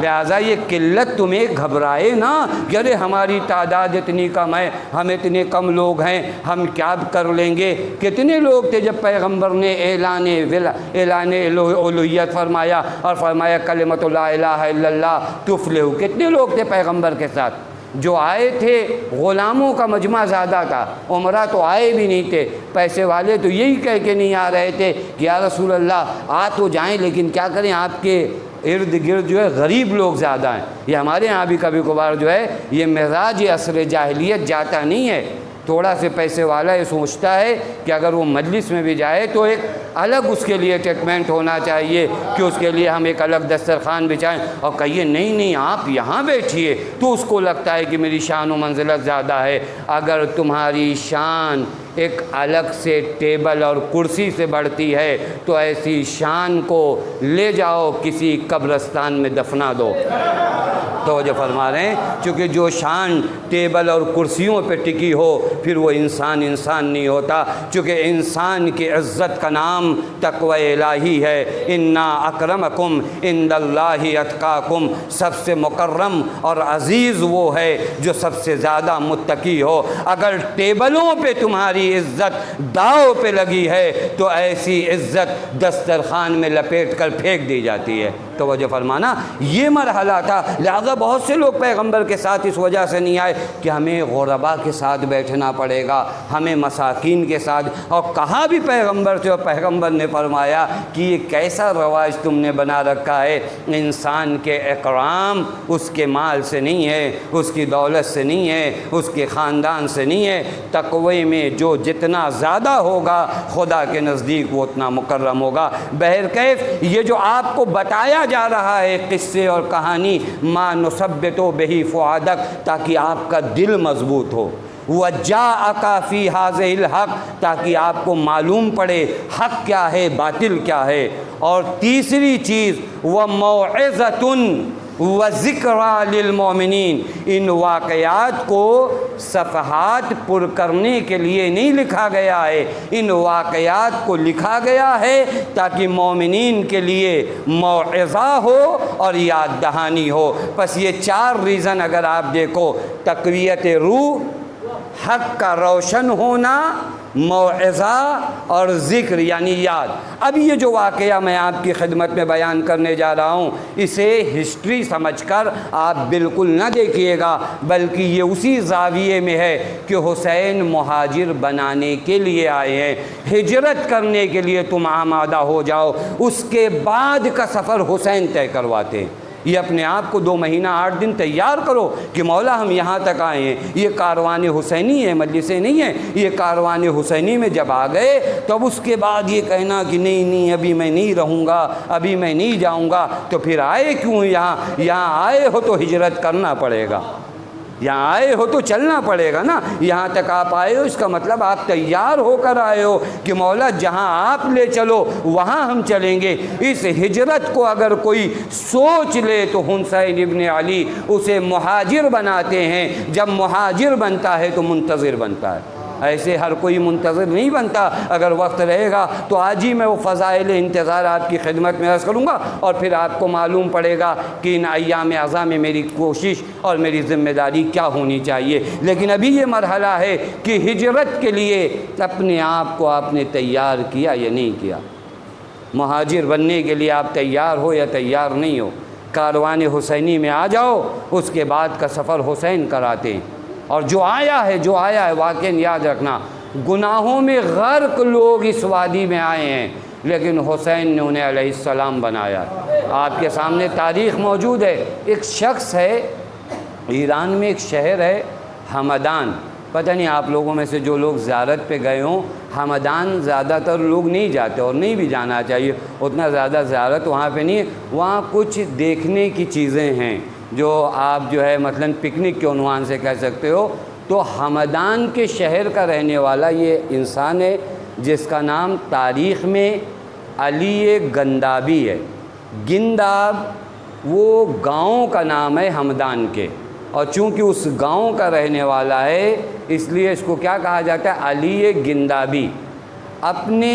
لہٰذا یہ قلت تمہیں گھبرائے نا کہ ارے ہماری تعداد اتنی کم ہے، ہم اتنے کم لوگ ہیں، ہم کیا کر لیں گے۔ کتنے لوگ تھے جب پیغمبر نے اعلان الوہیت فرمایا اور فرمایا کلمۃ لا الہ الا اللہ تفلح، کتنے لوگ تھے پیغمبر کے ساتھ؟ جو آئے تھے غلاموں کا مجمع زیادہ تھا، عمرہ تو آئے بھی نہیں تھے، پیسے والے تو یہی کہہ کے نہیں آ رہے تھے کہ یا رسول اللہ آ تو جائیں لیکن کیا کریں، آپ کے ارد گرد جو ہے غریب لوگ زیادہ ہیں۔ یہ ہمارے ہاں بھی کبھی کبھار جو ہے یہ معراج عصر جاہلیت جاتا نہیں ہے۔ تھوڑا سے پیسے والا یہ سوچتا ہے کہ اگر وہ مجلس میں بھی جائے تو ایک الگ اس کے لیے ٹریٹمنٹ ہونا چاہیے کہ اس کے لیے ہم ایک الگ دسترخوان بچھائیں، اور کہیے نہیں آپ یہاں بیٹھیے، تو اس کو لگتا ہے کہ میری شان و منزلت زیادہ ہے۔ اگر تمہاری شان ایک الگ سے ٹیبل اور کرسی سے بڑھتی ہے تو ایسی شان کو لے جاؤ کسی قبرستان میں دفنا دو۔ تو جو فرما رہے ہیں چونکہ جو شان ٹیبل اور کرسیوں پہ ٹکی ہو پھر وہ انسان نہیں ہوتا، چونکہ انسان کی عزت کا نام تقوی الہی ہے۔ انا اکرمکم عند اللہ اتقاکم، سب سے مکرم اور عزیز وہ ہے جو سب سے زیادہ متقی ہو۔ اگر ٹیبلوں پہ تمہاری عزت داؤ پہ لگی ہے تو ایسی عزت دسترخوان میں لپیٹ کر پھینک دی جاتی ہے۔ توجہ فرمانا یہ مرحلہ تھا۔ لہذا بہت سے لوگ پیغمبر کے ساتھ اس وجہ سے نہیں آئے کہ ہمیں غربا کے ساتھ بیٹھنا پڑے گا، ہمیں مساکین کے ساتھ، اور کہا بھی پیغمبر سے، اور پیغمبر نے فرمایا کہ یہ کیسا رواج تم نے بنا رکھا ہے، انسان کے اکرام اس کے مال سے نہیں ہے، اس کی دولت سے نہیں ہے، اس کے خاندان سے نہیں ہے، تقوی میں جو جتنا زیادہ ہوگا خدا کے نزدیک وہ اتنا مکرم ہوگا۔ بہرکیف یہ جو آپ کو بتایا جا رہا ہے قصے اور کہانی، ما نثبت بہ فؤادک، تاکہ آپ کا دل مضبوط ہو، وَجَاءَكَ فِي هَٰذِهِ الْحَقِّ، تاکہ آپ کو معلوم پڑے حق کیا ہے باطل کیا ہے۔ اور تیسری چیز وَمَوْعِظَةٌ وَذِكْرَىٰ لِلْمُؤْمِنِينَ، ان واقعات کو صفحات پر کرنے کے لیے نہیں لکھا گیا ہے، ان واقعات کو لکھا گیا ہے تاکہ مومنین کے لیے موعظہ ہو اور یاد دہانی ہو۔ پس یہ 4 ریزن اگر آپ دیکھو، تقویت روح، حق کا روشن ہونا، موعظہ اور ذکر یعنی یاد۔ اب یہ جو واقعہ میں آپ کی خدمت میں بیان کرنے جا رہا ہوں، اسے ہسٹری سمجھ کر آپ بالکل نہ دیکھیے گا، بلکہ یہ اسی زاویے میں ہے کہ حسین مہاجر بنانے کے لیے آئے ہیں، ہجرت کرنے کے لیے تم آمادہ ہو جاؤ، اس کے بعد کا سفر حسین طے کرواتے ہیں۔ یہ اپنے آپ کو 2 مہینہ 8 دن تیار کرو کہ مولا ہم یہاں تک آئے ہیں، یہ کاروان حسینی ہے، مجلسیں نہیں ہیں، یہ کاروان حسینی میں جب آ گئے تو اب اس کے بعد یہ کہنا کہ نہیں ابھی میں نہیں رہوں گا، ابھی میں نہیں جاؤں گا، تو پھر آئے کیوں یہاں آئے ہو تو ہجرت کرنا پڑے گا، یہاں آئے ہو تو چلنا پڑے گا نا۔ یہاں تک آپ آئے ہو اس کا مطلب آپ تیار ہو کر آئے ہو کہ مولا جہاں آپ لے چلو وہاں ہم چلیں گے۔ اس ہجرت کو اگر کوئی سوچ لے تو حسین ابن علی اسے مہاجر بناتے ہیں۔ جب مہاجر بنتا ہے تو منتظر بنتا ہے، ایسے ہر کوئی منتظر نہیں بنتا۔ اگر وقت رہے گا تو آج ہی میں وہ فضائل انتظار آپ کی خدمت میں عرض کروں گا، اور پھر آپ کو معلوم پڑے گا کہ ان ایام اعظام میں میری کوشش اور میری ذمہ داری کیا ہونی چاہیے۔ لیکن ابھی یہ مرحلہ ہے کہ ہجرت کے لیے اپنے آپ کو آپ نے تیار کیا یا نہیں کیا۔ مہاجر بننے کے لیے آپ تیار ہو یا تیار نہیں ہو۔ کاروان حسینی میں آ جاؤ، اس کے بعد کا سفر حسین کراتے ہیں۔ اور جو آیا ہے واقعاً یاد رکھنا، گناہوں میں غرق لوگ اس وادی میں آئے ہیں، لیکن حسین نے انہیں علیہ السلام بنایا۔ آپ کے سامنے تاریخ موجود ہے۔ ایک شخص ہے، ایران میں ایک شہر ہے ہمدان، پتہ نہیں آپ لوگوں میں سے جو لوگ زیارت پہ گئے ہوں، ہمدان زیادہ تر لوگ نہیں جاتے اور نہیں بھی جانا چاہیے، اتنا زیادہ زیارت وہاں پہ نہیں ہے۔ وہاں کچھ دیکھنے کی چیزیں ہیں جو آپ جو ہے مثلاً پکنک کے عنوان سے کہہ سکتے ہو۔ تو ہمدان کے شہر کا رہنے والا یہ انسان ہے جس کا نام تاریخ میں علی گندابی ہے۔ گنداب وہ گاؤں کا نام ہے ہمدان کے، اور چونکہ اس گاؤں کا رہنے والا ہے اس لیے اس کو کیا کہا جاتا ہے؟ علی گندابی۔ اپنے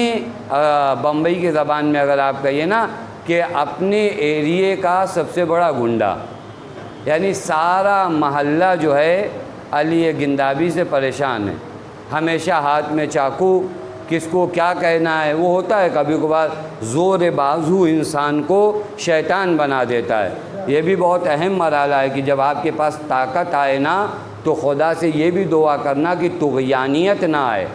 بمبئی کی زبان میں اگر آپ کہیے نا کہ اپنے ایریے کا سب سے بڑا گنڈا، یعنی سارا محلہ جو ہے علی گندابی سے پریشان ہے۔ ہمیشہ ہاتھ میں چاقو، کس کو کیا کہنا ہے وہ ہوتا ہے، کبھی کبھار زور بازو انسان کو شیطان بنا دیتا ہے۔ یہ بھی بہت اہم مرحلہ ہے کہ جب آپ کے پاس طاقت آئے نا تو خدا سے یہ بھی دعا کرنا کہ طغیانیت نہ آئے۔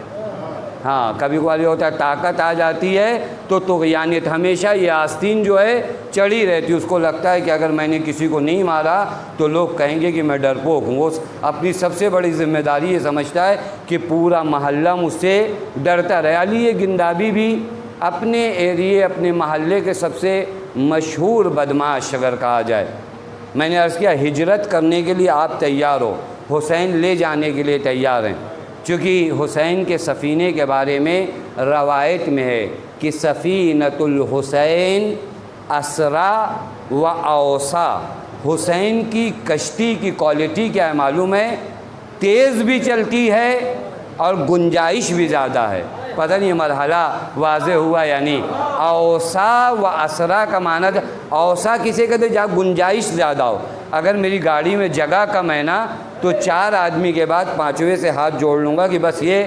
ہاں کبھی کبھار یہ ہوتا ہے طاقت آ جاتی ہے تو طغیانیت، ہمیشہ یہ آستین جو ہے چڑھی رہتی، اس کو لگتا ہے کہ اگر میں نے کسی کو نہیں مارا تو لوگ کہیں گے کہ میں ڈرپوک ہوں۔ وہ اپنی سب سے بڑی ذمہ داری یہ سمجھتا ہے کہ پورا محلہ مجھ سے ڈرتا رہے۔ علی گندابی بھی اپنے ایریے اپنے محلے کے سب سے مشہور بدماش اگر کہا جائے۔ میں نے عرض کیا ہجرت کرنے کے لیے آپ تیار ہو، حسین لے جانے کے لیے تیار ہیں، چونکہ حسین کے سفینے کے بارے میں روایت میں ہے کہ سفینۃ الحسین اسرا و اوسا۔ حسین کی کشتی کی کوالٹی کیا ہے معلوم ہے؟ تیز بھی چلتی ہے اور گنجائش بھی زیادہ ہے۔ پتہ نہیں مرحلہ واضح ہوا یعنی اوسا و اسرا کا معنی تھا۔ اوسا کسے کہتے جہاں گنجائش زیادہ ہو۔ اگر میری گاڑی میں جگہ کم ہے نا تو 4 آدمی کے بعد 5ویں سے ہاتھ جوڑ لوں گا کہ بس یہ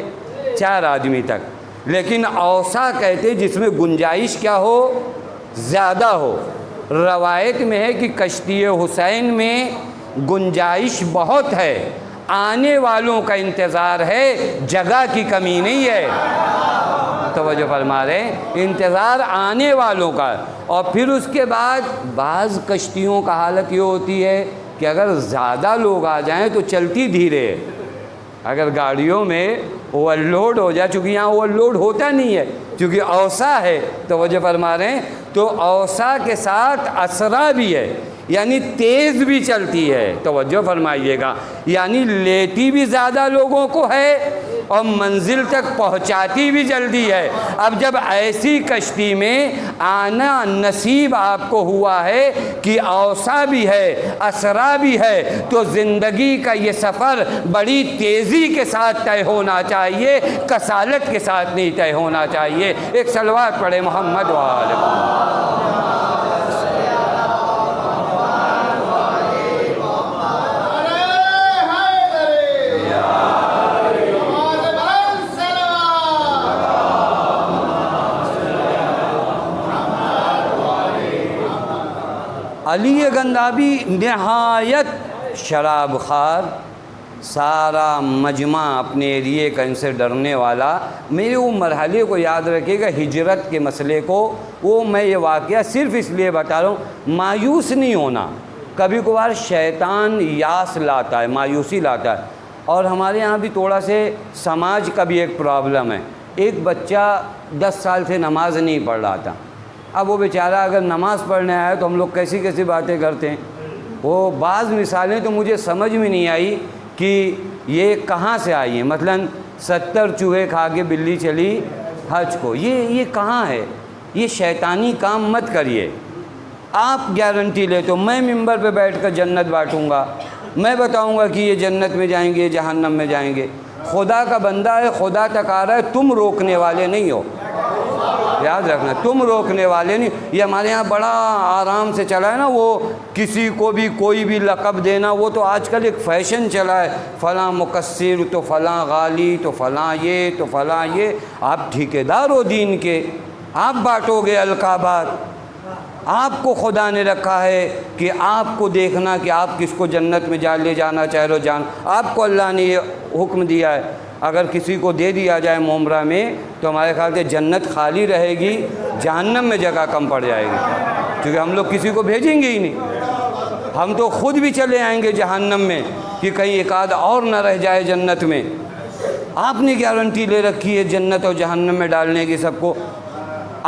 4 آدمی تک۔ لیکن اوسا کہتے جس میں گنجائش کیا ہو؟ زیادہ ہو۔ روایت میں ہے کہ کشتی حسین میں گنجائش بہت ہے، آنے والوں کا انتظار ہے، جگہ کی کمی نہیں ہے۔ توجہ فرما رہے ہیں، انتظار آنے والوں کا۔ اور پھر اس کے بعد بعض کشتیوں کا حالت یہ ہوتی ہے کہ اگر زیادہ لوگ آ جائیں تو چلتی دھیرے ہے۔ اگر گاڑیوں میں اوور لوڈ ہو جائے، چونکہ یہاں اوور لوڈ ہوتا نہیں ہے چونکہ اوسا ہے، توجہ فرما رہے ہیں، تو اوسا کے ساتھ اسرا بھی ہے یعنی تیز بھی چلتی ہے۔ توجہ فرمائیے گا، یعنی لیتی بھی زیادہ لوگوں کو ہے اور منزل تک پہنچاتی بھی جلدی ہے۔ اب جب ایسی کشتی میں آنا نصیب آپ کو ہوا ہے کہ اوسا بھی ہے اسرا بھی ہے تو زندگی کا یہ سفر بڑی تیزی کے ساتھ طے ہونا چاہیے، کسالت کے ساتھ نہیں طے ہونا چاہیے۔ ایک صلوات پڑھے محمد و آل محمد۔ علی گندابی نہایت شراب خوار، سارا مجمع اپنے ایریے کا ان سے ڈرنے والا۔ میرے وہ مرحلے کو یاد رکھیے گا، ہجرت کے مسئلے کو، وہ میں یہ واقعہ صرف اس لیے بتا رہا ہوں، مایوس نہیں ہونا۔ کبھی کبھار شیطان یاس لاتا ہے، مایوسی لاتا ہے، اور ہمارے ہاں بھی تھوڑا سے سماج کا بھی ایک پرابلم ہے۔ ایک بچہ 10 سال سے نماز نہیں پڑھ رہا تھا، اب وہ بیچارہ اگر نماز پڑھنے آیا تو ہم لوگ کیسی کیسی باتیں کرتے ہیں۔ وہ بعض مثالیں تو مجھے سمجھ میں نہیں آئی کہ یہ کہاں سے آئی ہیں، مثلا 70 چوہے کھا کے بلی چلی حج کو، یہ کہاں ہے؟ یہ شیطانی کام مت کریے۔ آپ گارنٹی لیتے ہو، میں ممبر پہ بیٹھ کر جنت بانٹوں گا، میں بتاؤں گا کہ یہ جنت میں جائیں گے، جہنم میں جائیں گے۔ خدا کا بندہ ہے، خدا تک آ رہا ہے، تم روکنے والے نہیں ہو، یاد رکھنا، تم روکنے والے نہیں۔ یہ ہمارے ہاں بڑا آرام سے چلا ہے نا، وہ کسی کو بھی کوئی بھی لقب دینا، وہ تو آج کل ایک فیشن چلا ہے، فلاں مقصر تو فلاں غالی تو فلاں یہ تو فلاں یہ۔ آپ ٹھیکیدار ہو دین کے، آپ بانٹو گے القابات۔ آپ کو خدا نے رکھا ہے کہ آپ کو دیکھنا کہ آپ کس کو جنت میں لے جانا چاہ رہے ہو، جان آپ کو اللہ نے یہ حکم دیا ہے۔ اگر کسی کو دے دیا جائے معامرہ میں تو ہمارے خیال سے جنت خالی رہے گی، جہنم میں جگہ کم پڑ جائے گی، کیونکہ ہم لوگ کسی کو بھیجیں گے ہی نہیں، ہم تو خود بھی چلے آئیں گے جہنم میں کہ کہیں ایک آدھ اور نہ رہ جائے جنت میں۔ آپ نے گارنٹی لے رکھی ہے جنت اور جہنم میں ڈالنے کی سب کو۔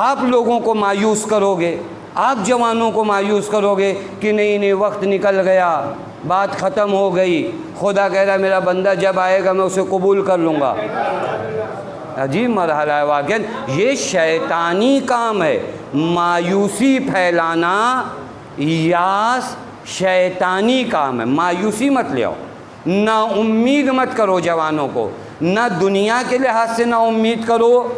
آپ لوگوں کو مایوس کرو گے، آپ جوانوں کو مایوس کرو گے کہ نہیں وقت نکل گیا، بات ختم ہو گئی، خدا کہہ رہا ہے میرا بندہ جب آئے گا میں اسے قبول کر لوں گا۔ عجیب مرحلہ ہے واقعا، یہ شیطانی کام ہے، مایوسی پھیلانا، یاس شیطانی کام ہے۔ مایوسی مت لے آؤ، نا امید مت کرو جوانوں کو، نہ دنیا کے لحاظ سے نا امید کرو،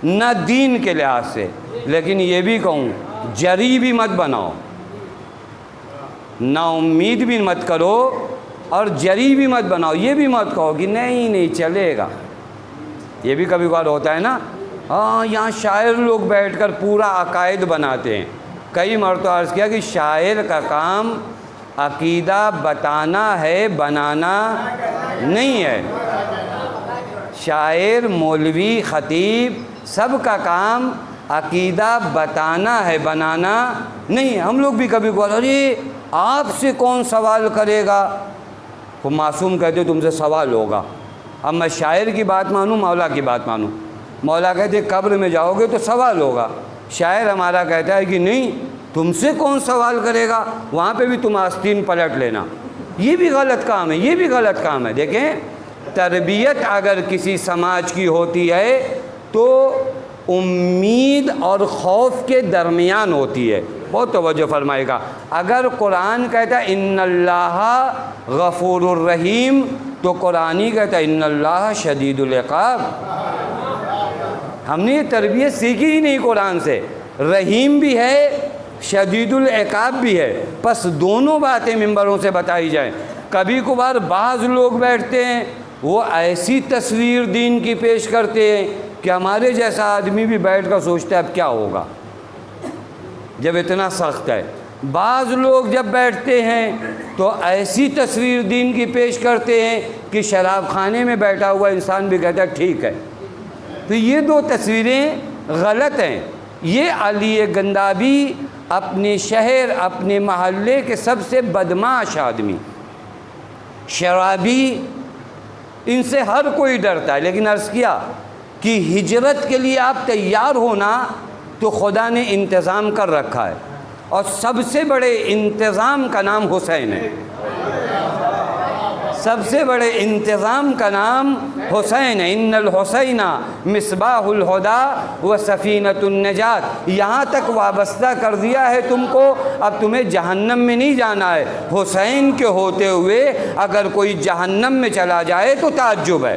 نہ دین کے لحاظ سے۔ لیکن یہ بھی کہوں، جری بھی مت بناؤ، نا امید بھی مت کرو اور جری بھی مت بناؤ۔ یہ بھی مت کہو کہ نہیں چلے گا، یہ بھی کبھی کبھار ہوتا ہے نا۔ ہاں، یہاں شاعر لوگ بیٹھ کر پورا عقائد بناتے ہیں۔ کئی مرتبہ عرض کیا کہ شاعر کا کام عقیدہ بتانا ہے، بنانا نہیں ہے۔ شاعر، مولوی، خطیب، سب کا کام عقیدہ بتانا ہے، بنانا نہیں۔ ہم لوگ بھی کبھی کبھار ارے آپ سے کون سوال کرے گا، وہ معصوم کہتے تم سے سوال ہوگا۔ اب میں شاعر کی بات مانوں، مولا کی بات مانوں؟ مولا کہتے قبر میں جاؤ گے تو سوال ہوگا، شاعر ہمارا کہتا ہے کہ نہیں تم سے کون سوال کرے گا، وہاں پہ بھی تم آستین پلٹ لینا۔ یہ بھی غلط کام ہے، یہ بھی غلط کام ہے۔ دیکھیں، تربیت اگر کسی سماج کی ہوتی ہے تو امید اور خوف کے درمیان ہوتی ہے۔ بہت توجہ فرمائے گا۔ اگر قرآن کہتا ہے ان اللہ غفور الرحیم تو قرآن ہی کہتا ہے ان اللہ شدید العقاب۔ ہم نے یہ تربیت سیکھی ہی نہیں قرآن سے، رحیم بھی ہے، شدید العقاب بھی ہے، پس دونوں باتیں ممبروں سے بتائی جائیں۔ کبھی کبھار بعض لوگ بیٹھتے ہیں، وہ ایسی تصویر دین کی پیش کرتے ہیں کہ ہمارے جیسا آدمی بھی بیٹھ کر سوچتا ہے اب کیا ہوگا جب اتنا سخت ہے۔ بعض لوگ جب بیٹھتے ہیں تو ایسی تصویر دین کی پیش کرتے ہیں کہ شراب خانے میں بیٹھا ہوا انسان بھی کہتا ہے ٹھیک ہے۔ تو یہ دو تصویریں غلط ہیں۔ یہ علی گندابی اپنے شہر، اپنے محلے کے سب سے بدمعاش آدمی، شرابی، ان سے ہر کوئی ڈرتا ہے۔ لیکن عرض کیا کہ ہجرت کے لیے آپ تیار ہونا تو خدا نے انتظام کر رکھا ہے، اور سب سے بڑے انتظام کا نام حسین ہے۔ سب سے بڑے انتظام کا نام حسین ہے۔ ان الحسین مصباح الہدی و سفینۃ النجات، یہاں تک وابستہ کر دیا ہے تم کو، اب تمہیں جہنم میں نہیں جانا ہے۔ حسین کے ہوتے ہوئے اگر کوئی جہنم میں چلا جائے تو تعجب ہے،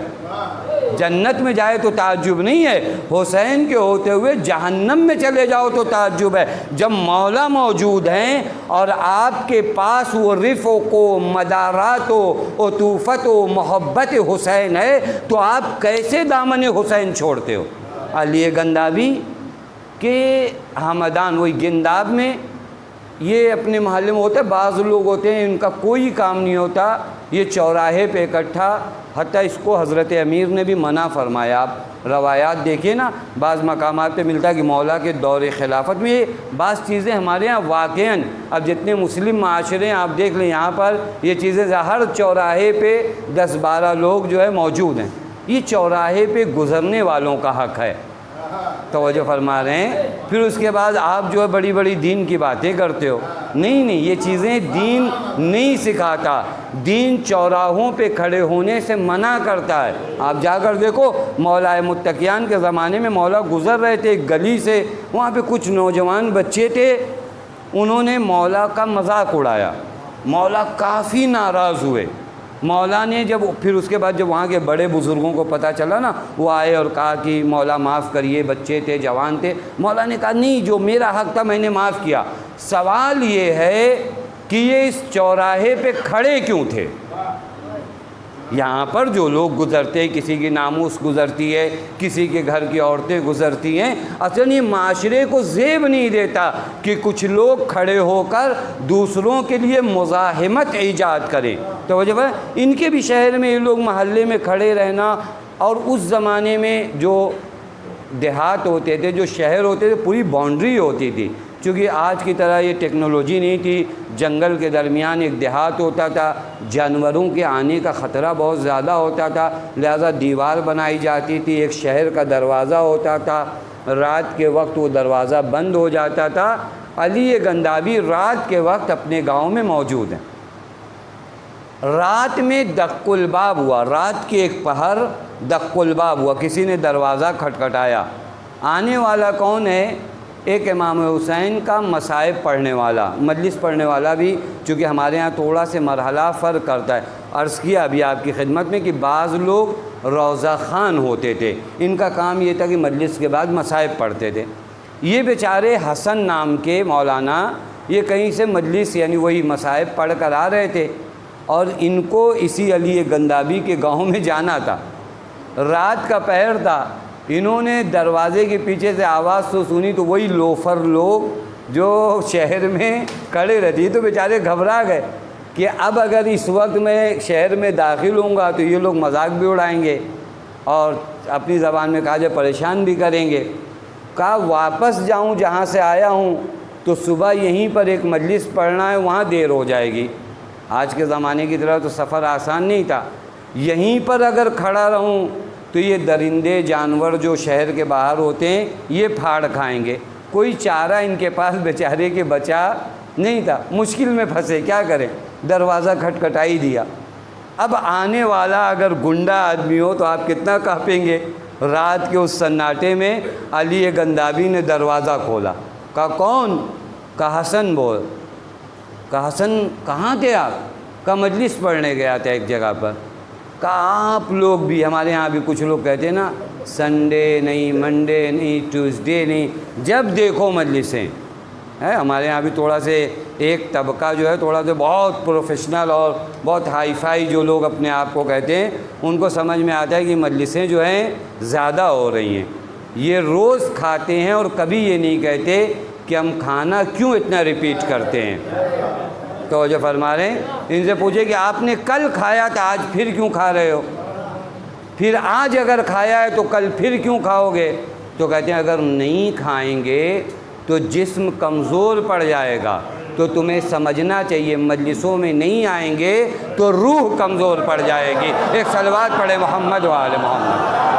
جنت میں جائے تو تعجب نہیں ہے، حسین کے ہوتے ہوئے جہنم میں چلے جاؤ تو تعجب ہے۔ جب مولا موجود ہیں اور آپ کے پاس وہ رفق و مدارات و عطوفت و محبت حسین ہے تو آپ کیسے دامن حسین چھوڑتے ہو؟ علی گندابی کے ہمدان، وہی گنداب میں یہ اپنے محلے میں ہوتا ہے، بعض لوگ ہوتے ہیں ان کا کوئی کام نہیں ہوتا، یہ چوراہے پہ اکٹھا، حتیٰ اس کو حضرت امیر نے بھی منع فرمایا۔ آپ روایات دیکھیے نا، بعض مقامات پہ ملتا ہے کہ مولا کے دور خلافت میں یہ بعض چیزیں ہمارے ہاں واقعاً، اب جتنے مسلم معاشرے ہیں آپ دیکھ لیں، یہاں پر یہ چیزیں ہر چوراہے پہ 10-12 لوگ جو ہے موجود ہیں۔ یہ چوراہے پہ گزرنے والوں کا حق ہے، توجہ فرما رہے ہیں۔ پھر اس کے بعد آپ جو ہے بڑی بڑی دین کی باتیں کرتے ہو، نہیں، یہ چیزیں دین نہیں سکھاتا، دین چوراہوں پہ کھڑے ہونے سے منع کرتا ہے۔ آپ جا کر دیکھو، مولا متقیان کے زمانے میں مولا گزر رہے تھے ایک گلی سے، وہاں پہ کچھ نوجوان بچے تھے، انہوں نے مولا کا مذاق اڑایا، مولا کافی ناراض ہوئے۔ مولا نے پھر اس کے بعد جب وہاں کے بڑے بزرگوں کو پتہ چلا نا، وہ آئے اور کہا کہ مولا معاف کریے، بچے تھے، جوان تھے۔ مولا نے کہا نہیں، جو میرا حق تھا میں نے معاف کیا، سوال یہ ہے کہ یہ اس چوراہے پہ کھڑے کیوں تھے؟ یہاں پر جو لوگ گزرتے ہیں، کسی کی ناموس گزرتی ہے، کسی کے گھر کی عورتیں گزرتی ہیں، اصل یہ معاشرے کو زیب نہیں دیتا کہ کچھ لوگ کھڑے ہو کر دوسروں کے لیے مزاحمت ایجاد کریں۔ تو وجہ ہے ان کے بھی شہر میں یہ لوگ محلے میں کھڑے رہنا، اور اس زمانے میں جو دیہات ہوتے تھے، جو شہر ہوتے تھے، پوری باؤنڈری ہوتی تھی، چونکہ آج کی طرح یہ ٹیکنالوجی نہیں تھی، جنگل کے درمیان ایک دیہات ہوتا تھا، جانوروں کے آنے کا خطرہ بہت زیادہ ہوتا تھا، لہذا دیوار بنائی جاتی تھی، ایک شہر کا دروازہ ہوتا تھا، رات کے وقت وہ دروازہ بند ہو جاتا تھا۔ علی گندابی رات کے وقت اپنے گاؤں میں موجود ہیں، رات میں دق الباب ہوا، رات کی ایک پہر دق الباب ہوا، کسی نے دروازہ کھٹکھٹایا، آنے والا کون ہے؟ ایک امام حسین کا مصائب پڑھنے والا، مجلس پڑھنے والا بھی، چونکہ ہمارے ہاں تھوڑا سے مرحلہ فرق کرتا ہے۔ عرض کیا ابھی آپ کی خدمت میں کہ بعض لوگ روضہ خوان ہوتے تھے، ان کا کام یہ تھا کہ مجلس کے بعد مصائب پڑھتے تھے۔ یہ بیچارے حسن نام کے مولانا، یہ کہیں سے مجلس یعنی وہی مصائب پڑھ کر آ رہے تھے، اور ان کو اسی علی گندابی کے گاؤں میں جانا تھا، رات کا پہر تھا۔ انہوں نے دروازے کے پیچھے سے آواز تو سنی، تو وہی لوفر لوگ جو شہر میں کھڑے رہتی، تو بیچارے گھبرا گئے کہ اب اگر اس وقت میں شہر میں داخل ہوں گا تو یہ لوگ مذاق بھی اڑائیں گے اور اپنی زبان میں کہا جائے پریشان بھی کریں گے۔ کہا واپس جاؤں جہاں سے آیا ہوں، تو صبح یہیں پر ایک مجلس پڑھنا ہے، وہاں دیر ہو جائے گی۔ آج کے زمانے کی طرح تو سفر آسان نہیں تھا، یہیں پر اگر کھڑا رہوں تو یہ درندے جانور جو شہر کے باہر ہوتے ہیں یہ پھاڑ کھائیں گے۔ کوئی چارہ ان کے پاس بیچارے کے بچا نہیں تھا، مشکل میں پھنسے، کیا کریں؟ دروازہ کھٹکھٹائی دیا۔ اب آنے والا اگر گنڈا آدمی ہو تو آپ کتنا کانپیں گے؟ رات کے اس سناٹے میں علی گندابی نے دروازہ کھولا، کہا کون؟ کہا حسن بول۔ کہا حسن کہاں تھے آپ؟ کہا مجلس پڑھنے گیا تھا ایک جگہ پر۔ کہا آپ لوگ بھی، ہمارے ہاں بھی کچھ لوگ کہتے ہیں نا، سنڈے نہیں، منڈے نہیں، ٹیوزڈے نہیں، جب دیکھو مجلسیں ہیں۔ ہمارے ہاں بھی تھوڑا سے ایک طبقہ جو ہے تھوڑا سا بہت پروفیشنل اور بہت ہائی فائی جو لوگ اپنے آپ کو کہتے ہیں، ان کو سمجھ میں آتا ہے کہ مجلسیں جو ہیں زیادہ ہو رہی ہیں، یہ روز کھاتے ہیں اور کبھی یہ نہیں کہتے کہ ہم کھانا کیوں اتنا ریپیٹ کرتے ہیں۔ توجہ فرما رہے ہیں؟ ان سے پوچھے کہ آپ نے کل کھایا تھا، آج پھر کیوں کھا رہے ہو؟ پھر آج اگر کھایا ہے تو کل پھر کیوں کھاؤ گے؟ تو کہتے ہیں اگر نہیں کھائیں گے تو جسم کمزور پڑ جائے گا، تو تمہیں سمجھنا چاہیے مجلسوں میں نہیں آئیں گے تو روح کمزور پڑ جائے گی۔ ایک صلوات پڑھے محمد و آل محمد۔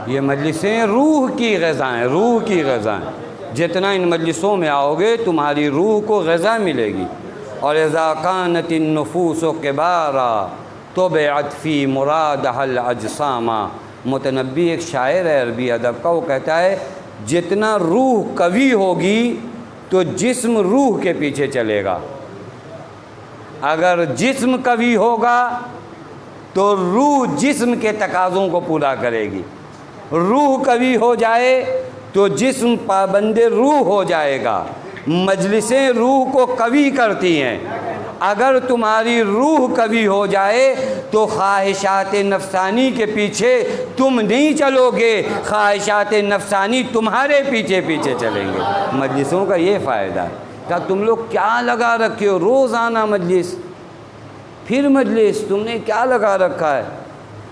یہ مجلسیں روح کی غذائیں، روح کی غذائیں، جتنا ان مجلسوں میں آؤ گے تمہاری روح کو غذا ملے گی۔ اور اذا كانت النفوس کبارا طبعت فی مرادها الاجسام، متنبی ایک شاعر ہے عربی ادب کا، وہ کہتا ہے جتنا روح قوی ہوگی تو جسم روح کے پیچھے چلے گا۔ اگر جسم قوی ہوگا تو روح جسم کے تقاضوں کو پورا کرے گی، روح قوی ہو جائے تو جسم پابند روح ہو جائے گا۔ مجلسیں روح کو قوی کرتی ہیں۔ اگر تمہاری روح قوی ہو جائے تو خواہشات نفسانی کے پیچھے تم نہیں چلو گے، خواہشات نفسانی تمہارے پیچھے پیچھے چلیں گے۔ مجلسوں کا یہ فائدہ ہے۔ کہ تم لوگ کیا لگا رکھے ہو روزانہ مجلس، پھر مجلس، تم نے کیا لگا رکھا ہے؟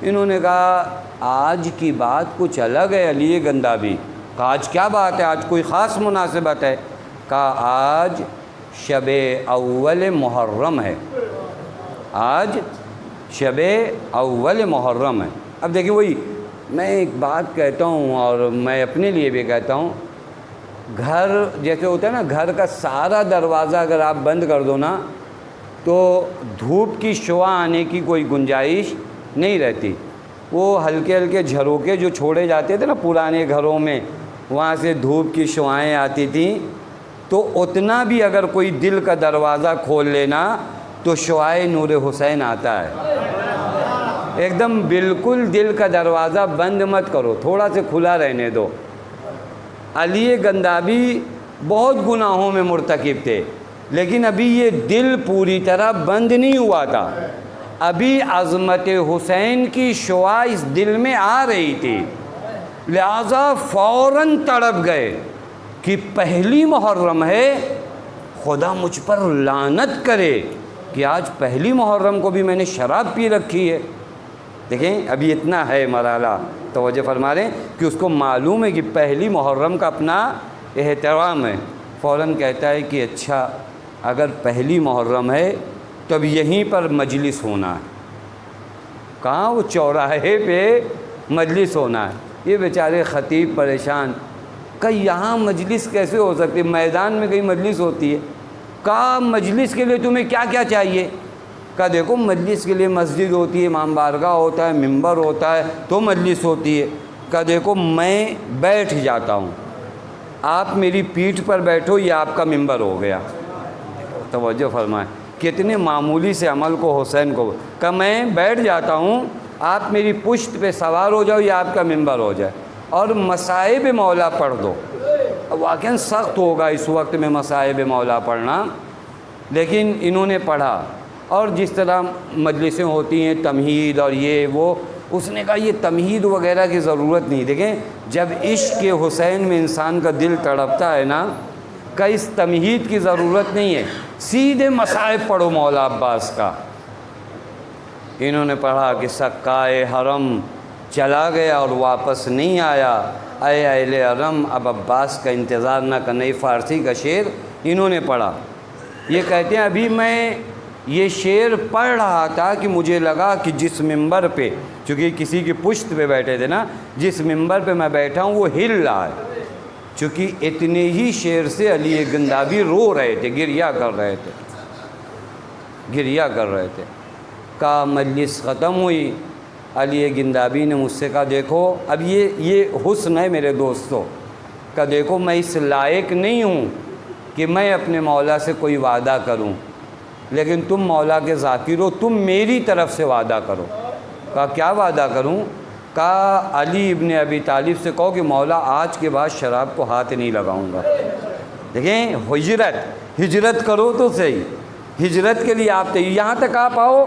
انہوں نے کہا آج کی بات کچھ الگ ہے علی گندابی۔ کہا آج کیا بات ہے، آج کوئی خاص مناسبت ہے؟ کہا آج شب اول محرم ہے، آج شب اول محرم ہے۔ اب دیکھیں وہی میں ایک بات کہتا ہوں اور میں اپنے لیے بھی کہتا ہوں، گھر جیسے ہوتا ہے نا، گھر کا سارا دروازہ اگر آپ بند کر دو نا تو دھوپ کی شعاع آنے کی کوئی گنجائش نہیں رہتی۔ وہ ہلکے ہلکے جھروکے جو چھوڑے جاتے تھے نا پرانے گھروں میں، وہاں سے دھوپ کی شعاعیں آتی تھیں، تو اتنا بھی اگر کوئی دل کا دروازہ کھول لینا تو شعاع نور حسین آتا ہے۔ ایک دم بالکل دل کا دروازہ بند مت کرو، تھوڑا سے کھلا رہنے دو۔ علی گندابی بہت گناہوں میں مرتکب تھے، لیکن ابھی یہ دل پوری طرح بند نہیں ہوا تھا، ابھی عظمت حسین کی شعاع اس دل میں آ رہی تھی، لہذا فوراً تڑپ گئے کہ پہلی محرم ہے، خدا مجھ پر لعنت کرے کہ آج پہلی محرم کو بھی میں نے شراب پی رکھی ہے۔ دیکھیں ابھی اتنا ہے مرحلہ، توجہ فرما رہے ہیں کہ اس کو معلوم ہے کہ پہلی محرم کا اپنا احترام ہے۔ فوراً کہتا ہے کہ اچھا اگر پہلی محرم ہے تو اب یہیں پر مجلس ہونا ہے۔ کہاں؟ وہ چوراہے پہ مجلس ہونا ہے۔ یہ بیچارے خطیب پریشان، کہ یہاں مجلس کیسے ہو سکتی، میدان میں کہیں مجلس ہوتی ہے؟ کہا مجلس کے لیے تمہیں کیا کیا چاہیے؟ کہا دیکھو مجلس کے لیے مسجد ہوتی ہے، امام بارگاہ ہوتا ہے، ممبر ہوتا ہے تو مجلس ہوتی ہے۔ کہا دیکھو میں بیٹھ جاتا ہوں، آپ میری پیٹھ پر بیٹھو، یہ آپ کا ممبر ہو گیا۔ توجہ فرمائیں کتنے معمولی سے عمل کو حسین کو، کہ میں بیٹھ جاتا ہوں، آپ میری پشت پہ سوار ہو جاؤ، یہ آپ کا ممبر ہو جائے، اور مصائب مولا پڑھ دو۔ واقعاً سخت ہوگا اس وقت میں مصائب مولا پڑھنا، لیکن انہوں نے پڑھا۔ اور جس طرح مجلسیں ہوتی ہیں تمہید اور یہ وہ، اس نے کہا یہ تمہید وغیرہ کی ضرورت نہیں۔ دیکھیں جب عشق حسین میں انسان کا دل تڑپتا ہے نا، کہ اس تمہید کی ضرورت نہیں ہے، سیدھے مصائب پڑھو مولا عباس کا۔ انہوں نے پڑھا کہ سکائے حرم چلا گیا اور واپس نہیں آیا، اے اہل حرم اب عباس کا انتظار نہ کرنا۔ یہ فارسی کا شعر انہوں نے پڑھا۔ یہ کہتے ہیں ابھی میں یہ شعر پڑھ رہا تھا کہ مجھے لگا کہ جس ممبر پہ، چونکہ کسی کی پشت پہ بیٹھے تھے نا، جس ممبر پہ میں بیٹھا ہوں وہ ہل رہا ہے، چونکہ اتنے ہی شعر سے علی گندابی رو رہے تھے، گریہ کر رہے تھے۔ کا مجلس ختم ہوئی، علی گندابی نے مجھ سے کہا دیکھو اب یہ حسن ہے میرے دوستو، کہ دیکھو میں اس لائق نہیں ہوں کہ میں اپنے مولا سے کوئی وعدہ کروں، لیکن تم مولا کے ذاکر ہو، تم میری طرف سے وعدہ کرو۔ کہا کیا وعدہ کروں؟ کہا علی ابن ابی طالب سے کہو کہ مولا آج کے بعد شراب کو ہاتھ نہیں لگاؤں گا۔ دیکھیں ہجرت کرو تو صحیح، ہجرت کے لیے آپ یہاں تک آپ آؤ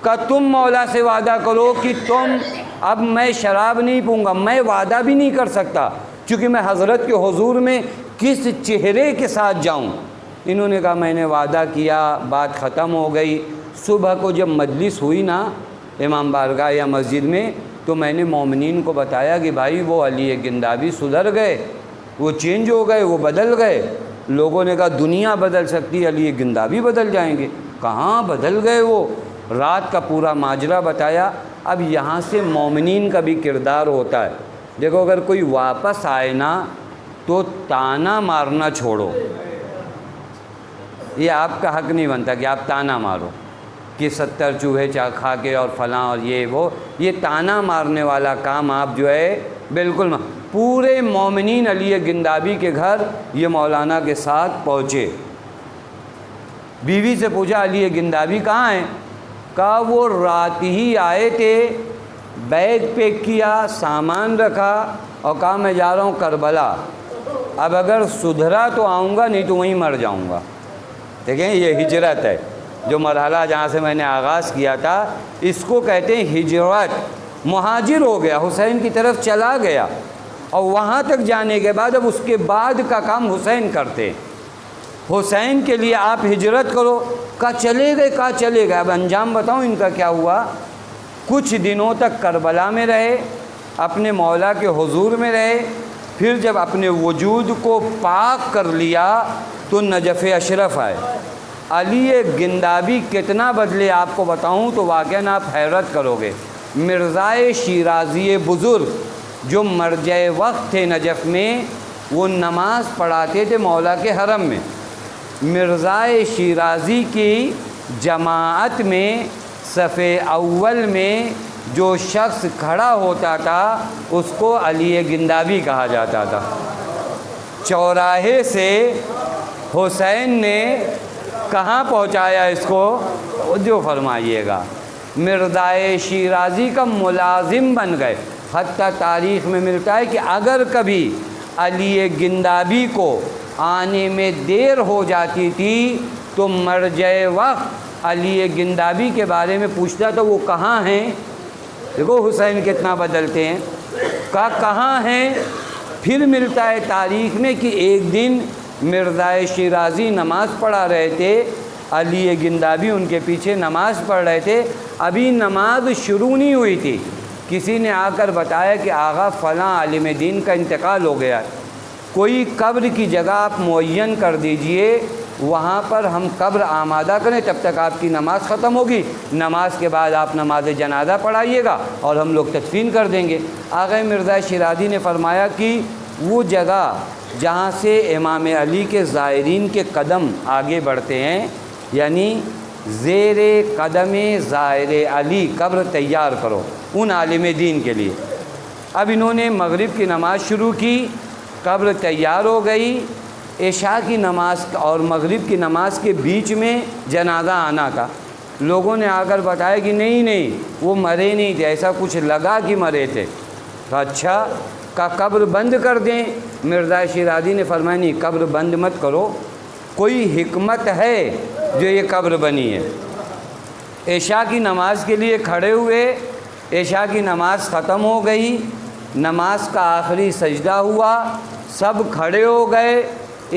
کہ تم مولا سے وعدہ کرو کہ تم اب میں شراب نہیں پیوں گا۔ میں وعدہ بھی نہیں کر سکتا چونکہ میں حضرت کے حضور میں کس چہرے کے ساتھ جاؤں۔ انہوں نے کہا میں نے وعدہ کیا، بات ختم ہو گئی۔ صبح کو جب مجلس ہوئی نا امام بارگاہ یا مسجد میں، تو میں نے مومنین کو بتایا کہ بھائی وہ علی گندابی سدھر گئے، وہ چینج ہو گئے، وہ بدل گئے۔ لوگوں نے کہا دنیا بدل سکتی ہے، علی گندابی بدل جائیں گے؟ کہاں بدل گئے وہ؟ رات کا پورا ماجرا بتایا۔ اب یہاں سے مومنین کا بھی کردار ہوتا ہے۔ دیکھو اگر کوئی واپس آئے نا تو تانا مارنا چھوڑو، یہ آپ کا حق نہیں بنتا کہ آپ تانا مارو کہ 70 چوہے کھا کے اور فلاں اور یہ وہ، یہ تانا مارنے والا کام آپ جو ہے بالکل پورے مومنین علی گندابی کے گھر یہ مولانا کے ساتھ پہنچے۔ بیوی سے پوچھا علی گندابی کہاں ہیں؟ کہا وہ رات ہی آئے تھے، بیگ پیک کیا، سامان رکھا اور کہا میں جا رہا ہوں کربلا، اب اگر سدھرا تو آؤں گا، نہیں تو وہیں مر جاؤں گا۔ دیکھیں یہ ہجرت ہے، جو مرحلہ جہاں سے میں نے آغاز کیا تھا اس کو کہتے ہیں ہجرت۔ مہاجر ہو گیا، حسین کی طرف چلا گیا، اور وہاں تک جانے کے بعد اب اس کے بعد کا کام حسین کرتے۔ حسین کے لیے آپ ہجرت کرو، کہا چلے گئے۔ اب انجام بتاؤں ان کا کیا ہوا؟ کچھ دنوں تک کربلا میں رہے، اپنے مولا کے حضور میں رہے، پھر جب اپنے وجود کو پاک کر لیا تو نجف اشرف آئے۔ علی گندابی کتنا بدلے آپ کو بتاؤں تو واقعاً آپ حیرت کرو گے۔ مرزائے شیرازی بزرگ جو مرجع وقت تھے نجف میں، وہ نماز پڑھاتے تھے مولا کے حرم میں۔ مرزائے شیرازی کی جماعت میں صف اول میں جو شخص کھڑا ہوتا تھا اس کو علی گندابی کہا جاتا تھا۔ چوراہے سے حسین نے کہاں پہنچایا اس کو؟ جو فرمائیے گا، مرزائے شیرازی کا ملازم بن گئے۔ حتیٰ تاریخ میں ملتا ہے کہ اگر کبھی علی گندابی کو آنے میں دیر ہو جاتی تھی تو مرجع وقت علی گندابی کے بارے میں پوچھتا تو وہ کہاں ہیں؟ دیکھو حسین کتنا بدلتے ہیں، کہاں ہیں؟ پھر ملتا ہے تاریخ میں کہ ایک دن مرزائے شیرازی نماز پڑھا رہے تھے، علی گندابی ان کے پیچھے نماز پڑھ رہے تھے، ابھی نماز شروع نہیں ہوئی تھی، کسی نے آ کر بتایا کہ آغا فلاں عالم دین کا انتقال ہو گیا ہے، کوئی قبر کی جگہ آپ معین کر دیجئے، وہاں پر ہم قبر آمادہ کریں، تب تک آپ کی نماز ختم ہوگی، نماز کے بعد آپ نماز جنازہ پڑھائیے گا اور ہم لوگ تدفین کر دیں گے۔ آغا مرزا شیرازی نے فرمایا کہ وہ جگہ جہاں سے امام علی کے زائرین کے قدم آگے بڑھتے ہیں، یعنی زیر قدم زائر علی قبر تیار کرو ان عالم دین کے لیے۔ اب انہوں نے مغرب کی نماز شروع کی، قبر تیار ہو گئی، عشاء کی نماز اور مغرب کی نماز کے بیچ میں جنازہ آنا تھا۔ لوگوں نے آ کر بتایا کہ نہیں وہ مرے نہیں تھے، ایسا کچھ لگا کہ مرے تھے۔ تو اچھا کا قبر بند کر دیں؟ مرزا شیرازی نے فرمایا نہیں، قبر بند مت کرو، کوئی حکمت ہے جو یہ قبر بنی ہے۔ عشاء کی نماز کے لیے کھڑے ہوئے، عشاء کی نماز ختم ہو گئی، نماز کا آخری سجدہ ہوا، سب کھڑے ہو گئے،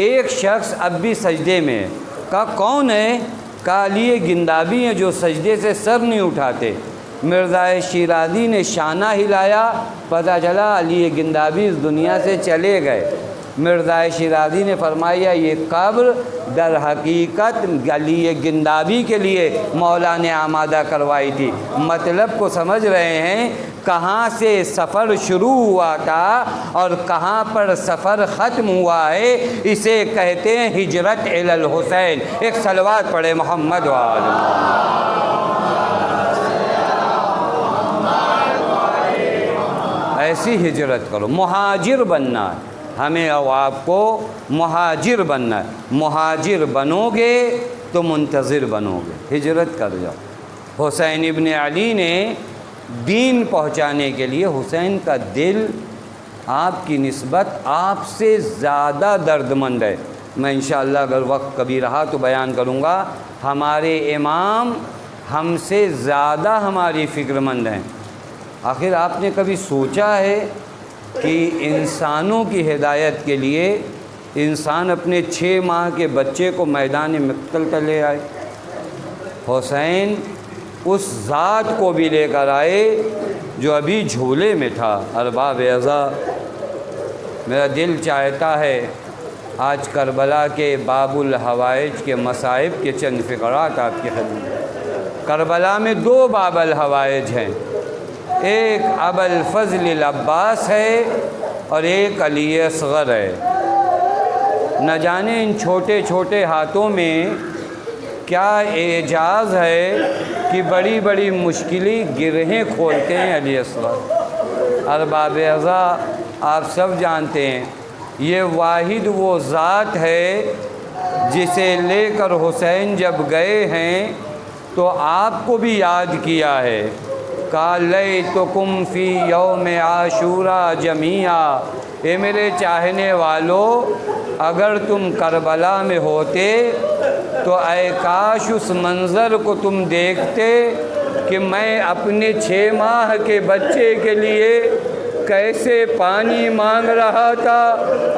ایک شخص اب بھی سجدے میں ہے۔ کہا کون ہے؟ کہا علی گندابی ہیں جو سجدے سے سر نہیں اٹھاتے۔ مرزا شیرازی نے شانہ ہلایا، پتہ چلا علی گندابی اس دنیا سے چلے گئے۔ مرزا شیرازی نے فرمایا یہ قبر در حقیقت علی گندابی کے لیے مولا نے آمادہ کروائی تھی۔ مطلب کو سمجھ رہے ہیں؟ کہاں سے سفر شروع ہوا تھا اور کہاں پر سفر ختم ہوا ہے، اسے کہتے ہیں ہجرت الی الحسین۔ ایک صلوات پڑھے محمد وآل ایسی ہجرت کرو، مہاجر بننا ہے ہمیں اور آپ کو، مہاجر بننا ہے۔ مہاجر بنو گے تو منتظر بنو گے، ہجرت کر جاؤ۔ حسین ابن علی نے دین پہنچانے کے لیے، حسین کا دل آپ کی نسبت آپ سے زیادہ درد مند ہے۔ میں انشاءاللہ اگر وقت کبھی رہا تو بیان کروں گا، ہمارے امام ہم سے زیادہ ہماری فکر مند ہیں۔ آخر آپ نے کبھی سوچا ہے کہ انسانوں کی ہدایت کے لیے انسان اپنے 6 ماہ کے بچے کو میدان مقتل کا لے آئے؟ حسین اس ذات کو بھی لے کر آئے جو ابھی جھولے میں تھا۔ ارباب اعضاء، میرا دل چاہتا ہے آج کربلا کے باب الحوائج کے مصائب کے چند فقرات آپ کی خدمت۔ کربلا میں 2 باب الحوائج ہیں، ایک ابا الفضل العباس ہے اور ایک علی اصغر ہے۔ نہ جانے ان چھوٹے چھوٹے ہاتھوں میں کیا اعجاز ہے کہ بڑی بڑی مشکلی گرہیں کھولتے ہیں علی اصغر۔ ارباب اعضاء، آپ سب جانتے ہیں یہ واحد وہ ذات ہے جسے لے کر حسین جب گئے ہیں تو آپ کو بھی یاد کیا ہے۔ قَالَيْتُكُمْ فِي يَوْمِ عَاشُورَا جَمِيعًا، اے میرے چاہنے والو اگر تم کربلا میں ہوتے تو اے کاش اس منظر کو تم دیکھتے کہ میں اپنے 6 ماہ کے بچے کے لیے کیسے پانی مانگ رہا تھا۔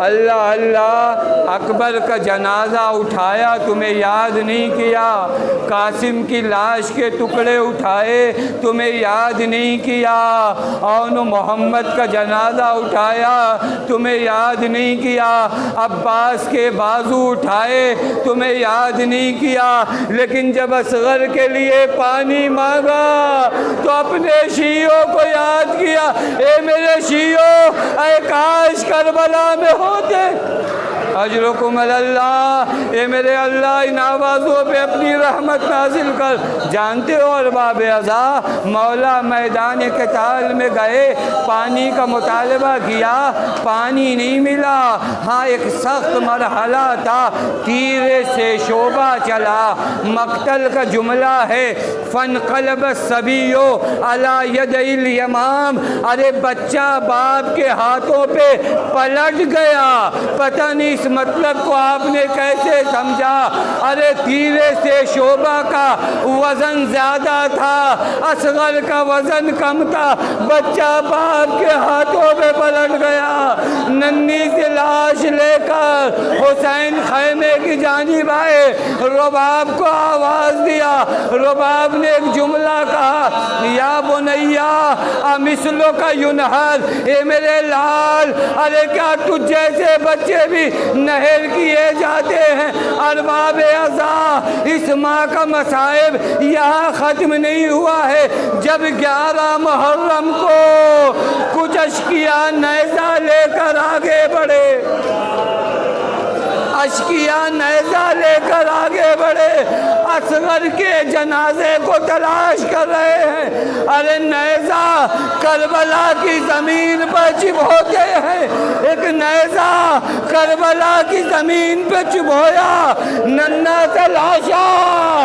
اللہ اللہ، اکبر کا جنازہ اٹھایا تمہیں یاد نہیں کیا، قاسم کی لاش کے ٹکڑے اٹھائے تمہیں یاد نہیں کیا، اور محمد کا جنازہ اٹھایا تمہیں یاد نہیں کیا، عباس کے بازو اٹھائے تمہیں یاد نہیں کیا، لیکن جب اصغر کے لیے پانی مانگا تو اپنے شیعوں کو یاد کیا۔ اے میرے شیعوں، اے کاش کربلا میں ہوتے۔ اجرکم اللہ، اے میرے اللہ ان آوازوں پہ اپنی رحمت نازل کر۔ جانتے ہو ارباب عزا، مولا میدان قتال میں گئے، پانی کا مطالبہ کیا، پانی نہیں ملا۔ ہاں ایک سخت مرحلہ تھا، تیرے سے شعبہ چلا، مقتل کا جملہ ہے فانقلب الصبی علی یدی الیمام، ارے بچہ باپ کے ہاتھوں پہ پلٹ گیا۔ پتہ نہیں اس مطلب کو آپ نے کیسے سمجھا؟ ارے تیرے سے شعبہ کا وزن زیادہ تھا، اصغر کا وزن کم تھا، بچہ باپ کے ہاتھوں پہ پلٹ گیا۔ ننھی سی لاش لے کر حسین خیمے کی جانب آئے، رباب کو آواز دیا، رباب نے ایک جملہ کہا، یا بنیا امثلو کا ینہر، اے میرے لال، ارے کیا تجھ جیسے بچے بھی نہر کیے جاتے ہیں؟ ارباب عزا، اس ماہ کا مصائب یہاں ختم نہیں ہوا ہے۔ جب 11 محرم کو کچھ اشقیاء نیزہ لے کر آگے بڑھے، اشقیاء نیزہ لے کر آگے بڑھے، اصغر کے جنازے کو تلاش کر رہے ہیں۔ ارے نیزہ کربلا کی زمین پر چبھوتے ہیں، ایک نیزہ کربلا کی زمین پہ چبھویا، ننھا سا لاشا